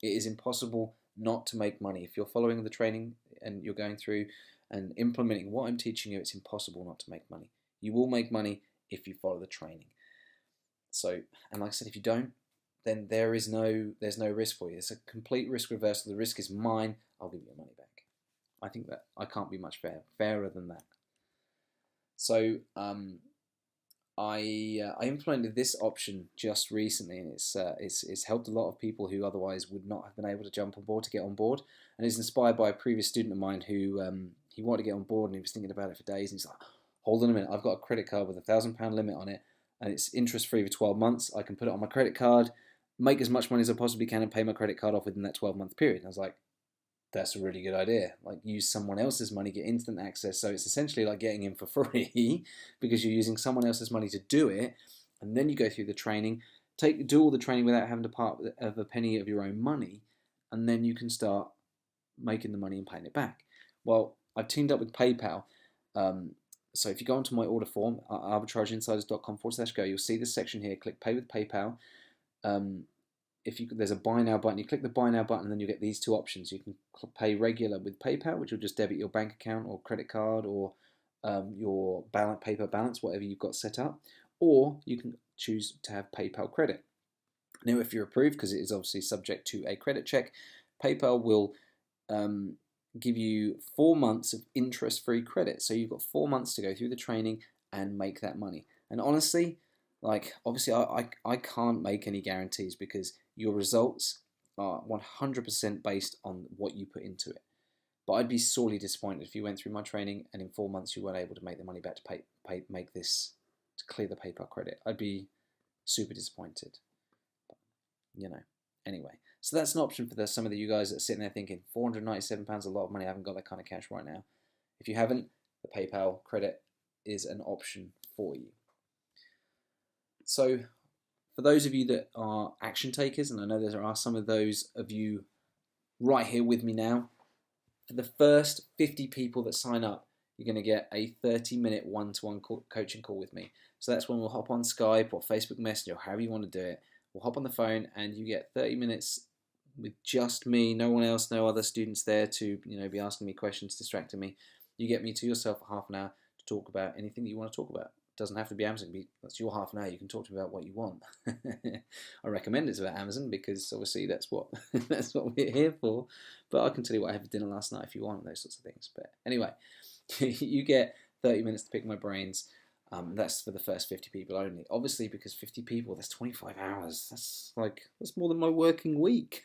It is impossible not to make money. If you're following the training and you're going through and implementing what I'm teaching you, it's impossible not to make money. You will make money if you follow the training. So, and like I said, if you don't, then there's no risk for you. It's a complete risk reversal. The risk is mine. I'll give you your money back. I think that I can't be much fairer than that. So I implemented this option just recently, and it's helped a lot of people who otherwise would not have been able to jump on board to get on board. And it's inspired by a previous student of mine who he wanted to get on board and he was thinking about it for days. And he's like, "Hold on a minute, I've got a credit card with £1,000 limit on it, and it's interest free for 12 months. I can put it on my credit card, make as much money as I possibly can, and pay my credit card off within that 12-month period." And I was like, that's a really good idea. Like, use someone else's money, get instant access. So it's essentially like getting in for free because you're using someone else's money to do it, and then you go through the training, do all the training without having to part of a penny of your own money, and then you can start making the money and paying it back. Well, I've teamed up with PayPal. So if you go onto my order form, arbitrageinsiders.com/go, you'll see this section here. Click Pay with PayPal. There's a buy now button, you click the buy now button, and then you get these two options. You can pay regular with PayPal, which will just debit your bank account or credit card or your PayPal balance, whatever you've got set up, or you can choose to have PayPal credit. Now, if you're approved, because it is obviously subject to a credit check, PayPal will give you 4 months of interest-free credit. So you've got 4 months to go through the training and make that money. And honestly, like, obviously I can't make any guarantees because your results are 100% based on what you put into it. But I'd be sorely disappointed if you went through my training and in 4 months you weren't able to make the money back to to clear the PayPal credit. I'd be super disappointed. But, anyway. So that's an option for some of you guys that are sitting there thinking, £497 a lot of money, I haven't got that kind of cash right now. If you haven't, the PayPal credit is an option for you. So for those of you that are action takers, and I know there are some of those of you right here with me now, for the first 50 people that sign up, you're going to get a 30-minute one-to-one coaching call with me. So that's when we'll hop on Skype or Facebook Messenger, or however you want to do it. We'll hop on the phone and you get 30 minutes with just me, no one else, no other students there to be asking me questions, distracting me. You get me to yourself for half an hour to talk about anything that you want to talk about. It doesn't have to be Amazon. That's your half an hour. You can talk to me about what you want. I recommend it's about Amazon because obviously that's what we're here for. But I can tell you what I had for dinner last night if you want, those sorts of things. But anyway, you get 30 minutes to pick my brains. That's for the first 50 people only. Obviously, because 50 people, that's 25 hours. That's more than my working week.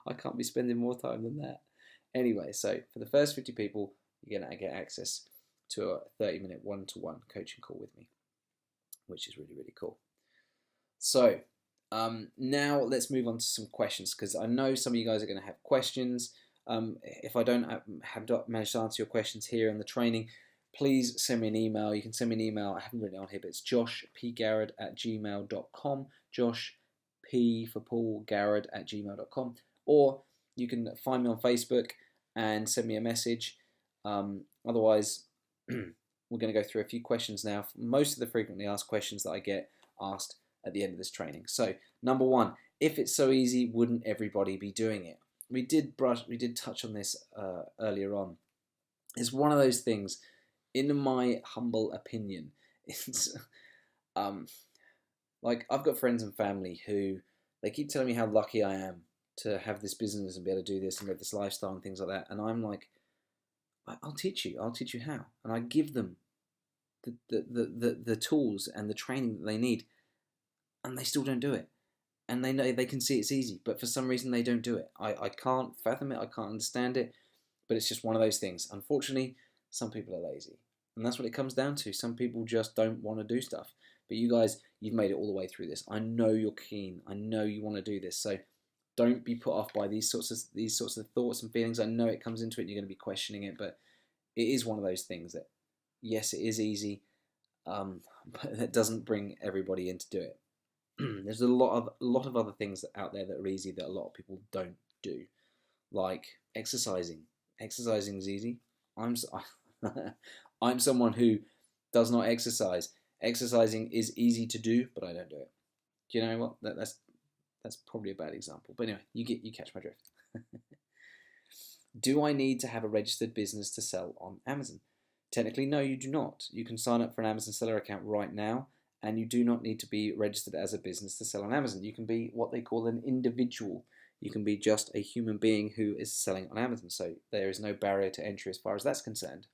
I can't be spending more time than that. Anyway, so for the first 50 people, you're going to get access to a 30-minute one-to-one coaching call with me, which is really, really cool. So now let's move on to some questions, because I know some of you guys are going to have questions. If I don't have managed to answer your questions here in the training, please send me an email. You can send me an email. I haven't written it on here, but it's joshpgarrett@gmail.com. Josh P for Paul Garrett @gmail.com. Or you can find me on Facebook and send me a message. Otherwise, we're going to go through a few questions now. Most of the frequently asked questions that I get asked at the end of this training. So, number one, if it's so easy, wouldn't everybody be doing it? We did touch on this earlier on. It's one of those things. In my humble opinion, it's like I've got friends and family who they keep telling me how lucky I am to have this business and be able to do this and live this lifestyle and things like that. And I'm like, I'll teach you how. And I give them the tools and the training that they need, and they still don't do it. And they know they can see it's easy, but for some reason they don't do it. I can't fathom it. I can't understand it. But it's just one of those things. Unfortunately, some people are lazy. And that's what it comes down to. Some people just don't want to do stuff. But you guys, you've made it all the way through this. I know you're keen. I know you want to do this. So don't be put off by these sorts of thoughts and feelings. I know it comes into it and you're going to be questioning it, but it is one of those things that, yes, it is easy, but that doesn't bring everybody in to do it. There's a lot of other things out there that are easy that a lot of people don't do, like exercising. Exercising is easy. I'm someone who does not exercise. Exercising is easy to do, but I don't do it. Do you know what? That's probably a bad example. But anyway, you catch my drift. Do I need to have a registered business to sell on Amazon? Technically, no, you do not. You can sign up for an Amazon seller account right now, and you do not need to be registered as a business to sell on Amazon. You can be what they call an individual. You can be just a human being who is selling on Amazon. So there is no barrier to entry as far as that's concerned.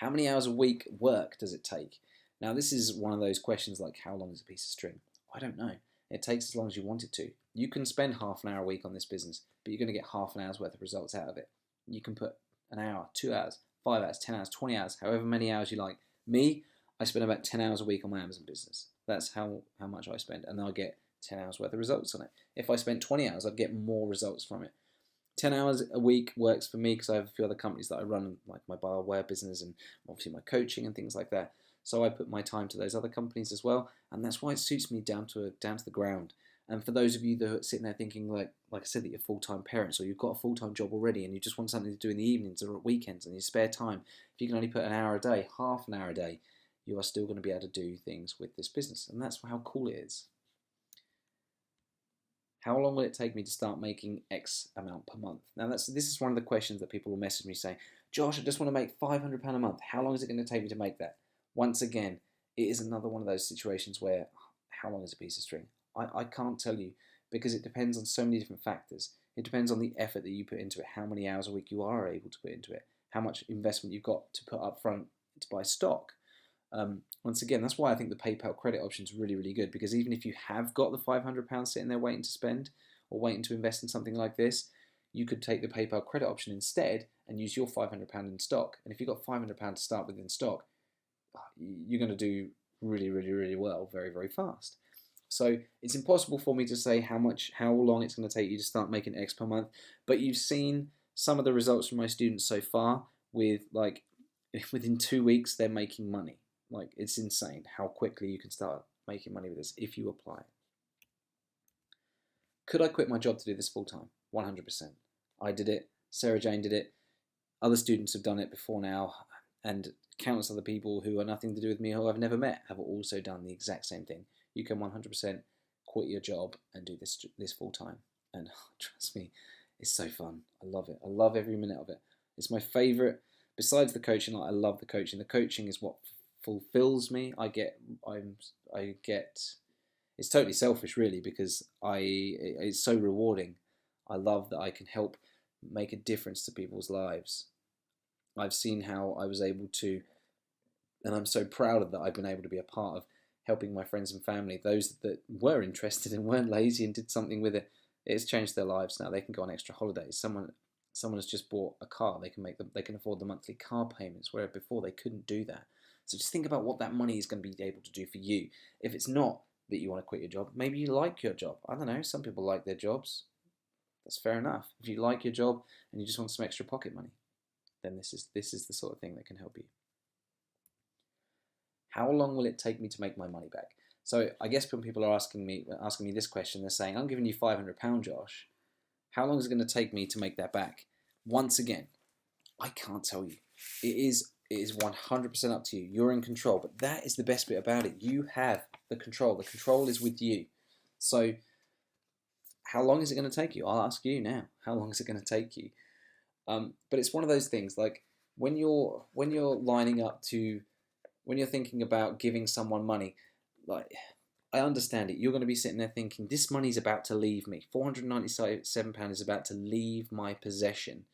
How many hours a week work does it take? Now, this is one of those questions like, how long is a piece of string? I don't know. It takes as long as you want it to. You can spend half an hour a week on this business, but you're going to get half an hour's worth of results out of it. You can put an hour, 2 hours, 5 hours, 10 hours, 20 hours, however many hours you like. Me, I spend about 10 hours a week on my Amazon business. That's how much I spend, and I get 10 hours worth of results on it. If I spent 20 hours, I'd get more results from it. 10 hours a week works for me because I have a few other companies that I run, like my barware business and obviously my coaching and things like that. So I put my time to those other companies as well, and that's why it suits me down to the ground. And for those of you that are sitting there thinking, like I said, that you're full-time parents or you've got a full-time job already and you just want something to do in the evenings or at weekends and your spare time, if you can only put an hour a day, half an hour a day, you are still going to be able to do things with this business. And that's how cool it is. How long will it take me to start making X amount per month? Now, this is one of the questions that people will message me saying, Josh, I just want to make £500 a month. How long is it going to take me to make that? Once again, it is another one of those situations where, how long is a piece of string? I can't tell you because it depends on so many different factors. It depends on the effort that you put into it, how many hours a week you are able to put into it, how much investment you've got to put up front to buy stock. Once again, that's why I think the PayPal credit option is really, really good, because even if you have got the £500 sitting there waiting to spend or waiting to invest in something like this, you could take the PayPal credit option instead and use your £500 in stock. And if you've got £500 to start with in stock, you're going to do really, really, really well very, very fast. So it's impossible for me to say how long it's going to take you to start making X per month, but you've seen some of the results from my students so far with within 2 weeks they're making money. Like, it's insane how quickly you can start making money with this if you apply it. Could I quit my job to do this full time? 100%. I did it. Sarah Jane did it. Other students have done it before now, and countless other people who are nothing to do with me, who I've never met, have also done the exact same thing. You can 100% quit your job and do this full time. And trust me, it's so fun. I love it. I love every minute of it. It's my favorite. Besides the coaching, I love the coaching. The coaching is what fulfills me. It's totally selfish really, because it's so rewarding. I love that I can help make a difference to people's lives. I've seen how I was able to, and I'm so proud of that I've been able to be a part of helping my friends and family, those that were interested and weren't lazy and did something with it. It's changed their lives now. They can go on extra holidays. Someone has just bought a car. They can afford the monthly car payments, where before they couldn't do that. So just think about what that money is going to be able to do for you. If it's not that you want to quit your job, maybe you like your job. I don't know. Some people like their jobs. That's fair enough. If you like your job and you just want some extra pocket money, then this is the sort of thing that can help you. How long will it take me to make my money back? So I guess when people are asking me this question, they're saying, I'm giving you £500, Josh. How long is it going to take me to make that back? Once again, I can't tell you. It is 100% up to you. You're in control, but that is the best bit about it. You have the control. The control is with you. So how long is it going to take you? I'll ask you now. How long is it going to take you? But it's one of those things, like when you're lining up to, when you're thinking about giving someone money, like, I understand it. You're going to be sitting there thinking, this money's about to leave me. £497 is about to leave my possession.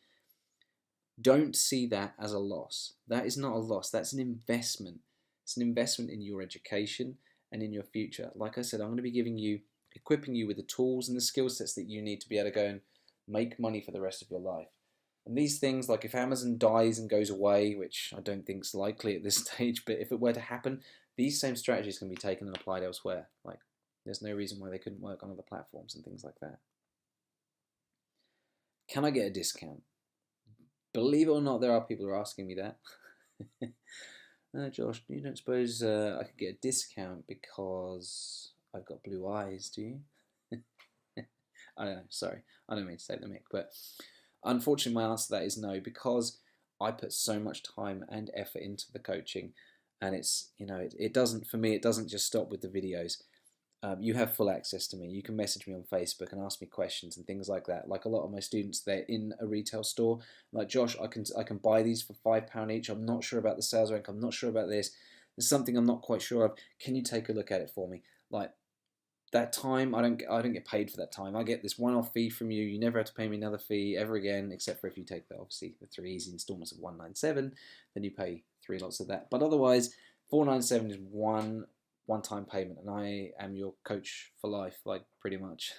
Don't see that as a loss. That is not a loss. That's an investment. It's an investment in your education and in your future. Like I said, I'm going to be equipping you with the tools and the skill sets that you need to be able to go and make money for the rest of your life. And these things, like if Amazon dies and goes away, which I don't think is likely at this stage, but if it were to happen, these same strategies can be taken and applied elsewhere. Like, there's no reason why they couldn't work on other platforms and things like that. Can I get a discount? Believe it or not, there are people who are asking me that. Josh, you don't suppose I could get a discount because I've got blue eyes, do you? I don't know, sorry. I don't mean to take the mick, but unfortunately my answer to that is no, because I put so much time and effort into the coaching, and it's, it doesn't just stop with the videos. You have full access to me. You can message me on Facebook and ask me questions and things like that. Like a lot of my students, they're in a retail store. I'm like, Josh, I can buy these for £5 each. I'm not sure about the sales rank. I'm not sure about this. There's something I'm not quite sure of. Can you take a look at it for me? Like, that time, I don't get paid for that time. I get this one-off fee from you. You never have to pay me another fee ever again, except for if you take obviously the 3 easy installments of £197, then you pay 3 lots of that. But otherwise, 497 is one-time payment, and I am your coach for life, like pretty much.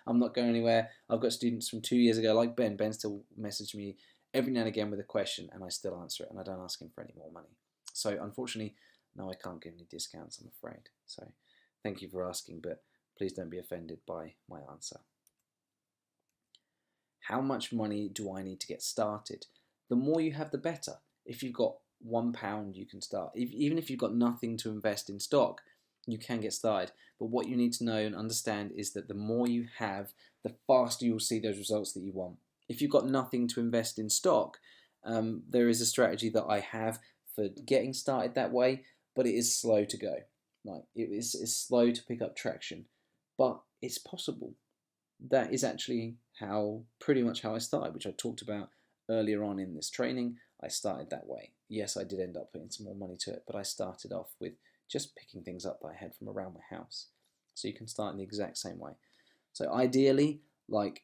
I'm not going anywhere. I've got students from 2 years ago, like Ben. Ben still messages me every now and again with a question, and I still answer it, and I don't ask him for any more money. So unfortunately, no, I can't give any discounts, I'm afraid. So thank you for asking, but please don't be offended by my answer. How much money do I need to get started? The more you have, the better. If you've got £1, you can start. Even if you've got nothing to invest in stock, you can get started. But what you need to know and understand is that the more you have, the faster you'll see those results that you want. If you've got nothing to invest in stock, there is a strategy that I have for getting started that way, but it is slow to go. Like it's slow to pick up traction, but it's possible. That is actually pretty much how I started, which I talked about earlier on in this training. I started that way. Yes, I did end up putting some more money to it, but I started off with just picking things up that I had from around my house. So you can start in the exact same way. So ideally, like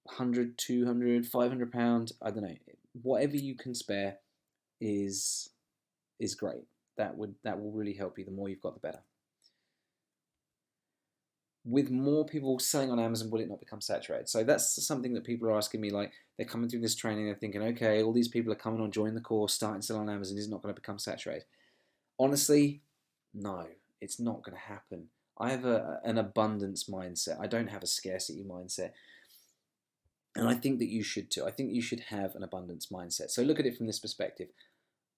100, 200, 500 pounds, I don't know, whatever you can spare is great. That will really help you. The more you've got, the better. With more people selling on Amazon, will it not become saturated? So that's something that people are asking me, like they're coming through this training, they're thinking, okay, all these people are coming on, join the course, starting to sell on Amazon, is it not going to become saturated? Honestly, no, it's not going to happen. I have an abundance mindset. I don't have a scarcity mindset. And I think that you should too. I think you should have an abundance mindset. So look at it from this perspective.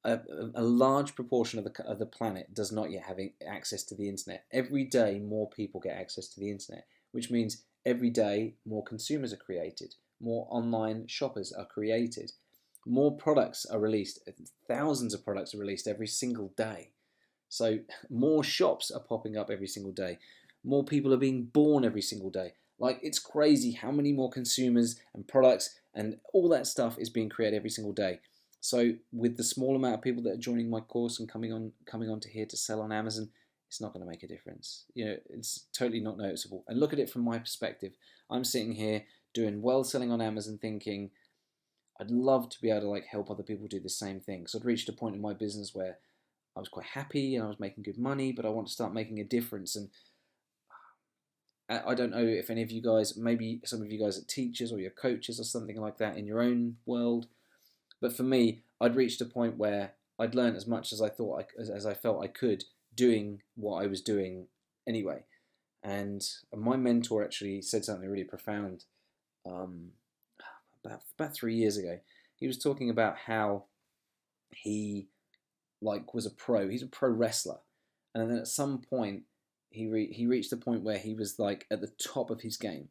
A large proportion of the planet does not yet have access to the internet. Every day, more people get access to the internet, which means every day more consumers are created, more online shoppers are created, more products are released. Thousands of products are released every single day. So more shops are popping up every single day. More people are being born every single day. Like, it's crazy how many more consumers and products and all that stuff is being created every single day. So with the small amount of people that are joining my course and coming on to here to sell on Amazon, it's not going to make a difference. You know, it's totally not noticeable. And look at it from my perspective. I'm sitting here doing well selling on Amazon, thinking I'd love to be able to like help other people do the same thing. So I'd reached a point in my business where I was quite happy and I was making good money, but I want to start making a difference. And I don't know if any of you guys, maybe some of you guys are teachers or you're coaches or something like that in your own world. But for me, I'd reached a point where I'd learned as much as I thought as I felt I could doing what I was doing anyway. And my mentor actually said something really profound about 3 years ago. He was talking about how he was a pro. He's a pro wrestler, and then at some point he reached a point where he was like at the top of his game,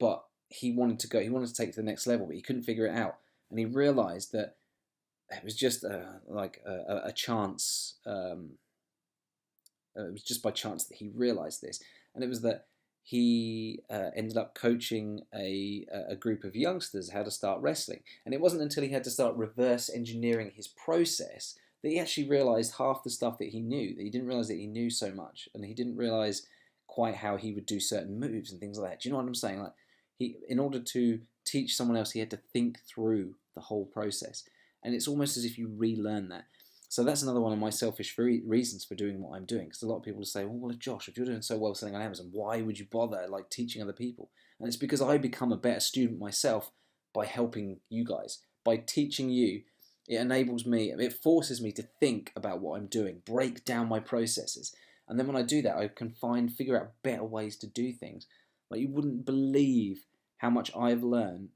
but he wanted to take it to the next level, but he couldn't figure it out. And he realized that it was just a chance. It was just by chance that he realized this, and it was that he ended up coaching a group of youngsters how to start wrestling. And it wasn't until he had to start reverse engineering his process that he actually realized half the stuff that he knew. That he didn't realize that he knew so much, and he didn't realize quite how he would do certain moves and things like that. Do you know what I'm saying? Like, in order to teach someone else, he had to think through the whole process. And it's almost as if you relearn that. So that's another one of my selfish reasons for doing what I'm doing. Because a lot of people say, well, Josh, if you're doing so well selling on Amazon, why would you bother like teaching other people? And it's because I become a better student myself by helping you guys. By teaching you, it enables me, it forces me to think about what I'm doing, break down my processes. And then when I do that, I can figure out better ways to do things. Like, you wouldn't believe how much I've learned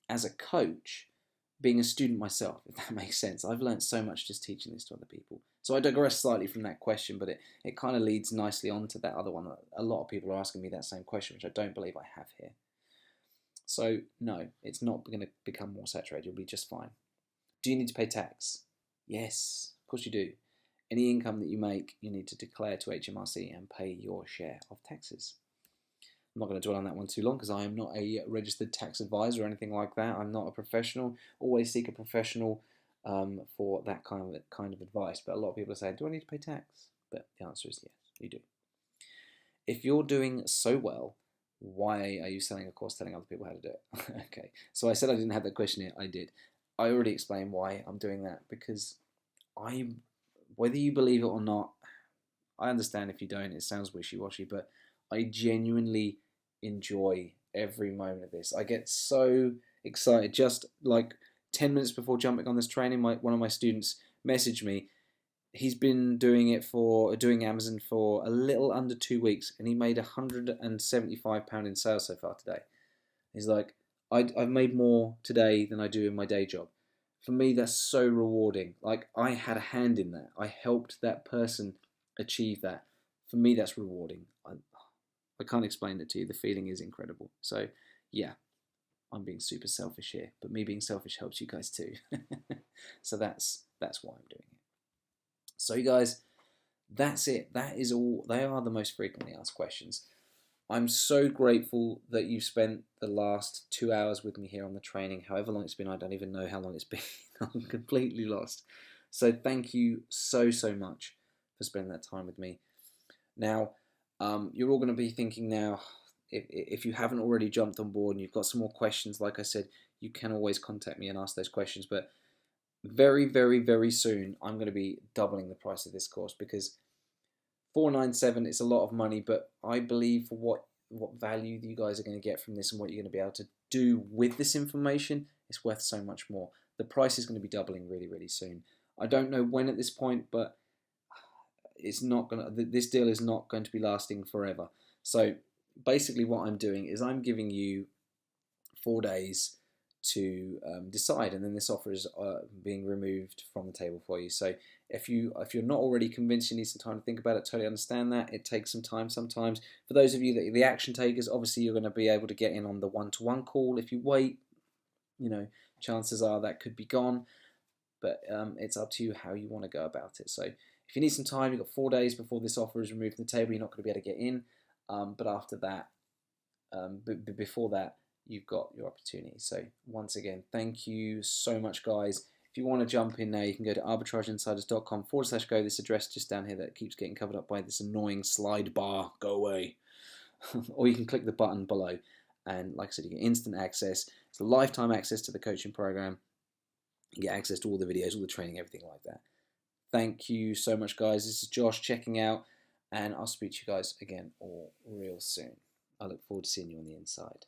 as a coach being a student myself, if that makes sense. I've learned so much just teaching this to other people. So I digress slightly from that question, but it kind of leads nicely on to that other one. A lot of people are asking me that same question, which I don't believe I have here. So no, it's not going to become more saturated. You'll be just fine. Do you need to pay tax? Yes, of course you do. Any income that you make, you need to declare to HMRC and pay your share of taxes. I'm not going to dwell on that one too long because I am not a registered tax advisor or anything like that. I'm not a professional. Always seek a professional for that kind of advice. But a lot of people are saying, do I need to pay tax? But the answer is yes, you do. If you're doing so well, why are you selling a course telling other people how to do it? Okay, so I said I didn't have that question here. I did. I already explained why I'm doing that, because whether you believe it or not, I understand if you don't, it sounds wishy-washy, but I genuinely enjoy every moment of this. I get so excited. Just like 10 minutes before jumping on this training, one of my students messaged me. He's been doing Amazon for a little under 2 weeks, and he made £175 in sales so far today. He's like, I've made more today than I do in my day job. For me, that's so rewarding. Like, I had a hand in that. I helped that person achieve that. For me, that's rewarding. I can't explain it to you. The feeling is incredible. So, yeah, I'm being super selfish here, but me being selfish helps you guys too. So that's why I'm doing it. So, you guys, that's it. That is all. They are the most frequently asked questions. I'm so grateful that you spent the last 2 hours with me here on the training. However long it's been, I don't even know how long it's been. I'm completely lost. So thank you so much for spending that time with me. Now, you're all going to be thinking now, if you haven't already jumped on board and you've got some more questions, like I said, you can always contact me and ask those questions. But very, very, very soon, I'm going to be doubling the price of this course, because $497 is a lot of money, but I believe for what value you guys are going to get from this and what you're going to be able to do with this information, it's worth so much more. The price is going to be doubling really, really soon. I don't know when at this point, but it's not going to. This deal is not going to be lasting forever. So basically, what I'm doing is I'm giving you 4 days to decide, and then this offer is being removed from the table for you. So if you're not already convinced, you need some time to think about it. Totally understand that. It takes some time sometimes. For those of you that are the action takers, obviously you're going to be able to get in on the one-to-one call. If you wait, chances are that could be gone. But it's up to you how you want to go about it. So if you need some time, you've got 4 days before this offer is removed from the table. You're not going to be able to get in. But after that, before that, you've got your opportunity. So once again, thank you so much, guys. If you want to jump in now, you can go to arbitrageinsiders.com/go. This address just down here that keeps getting covered up by this annoying slide bar. Go away. Or you can click the button below. And like I said, you get instant access. It's lifetime access to the coaching program. You get access to all the videos, all the training, everything like that. Thank you so much, guys. This is Josh checking out, and I'll speak to you guys again all real soon. I look forward to seeing you on the inside.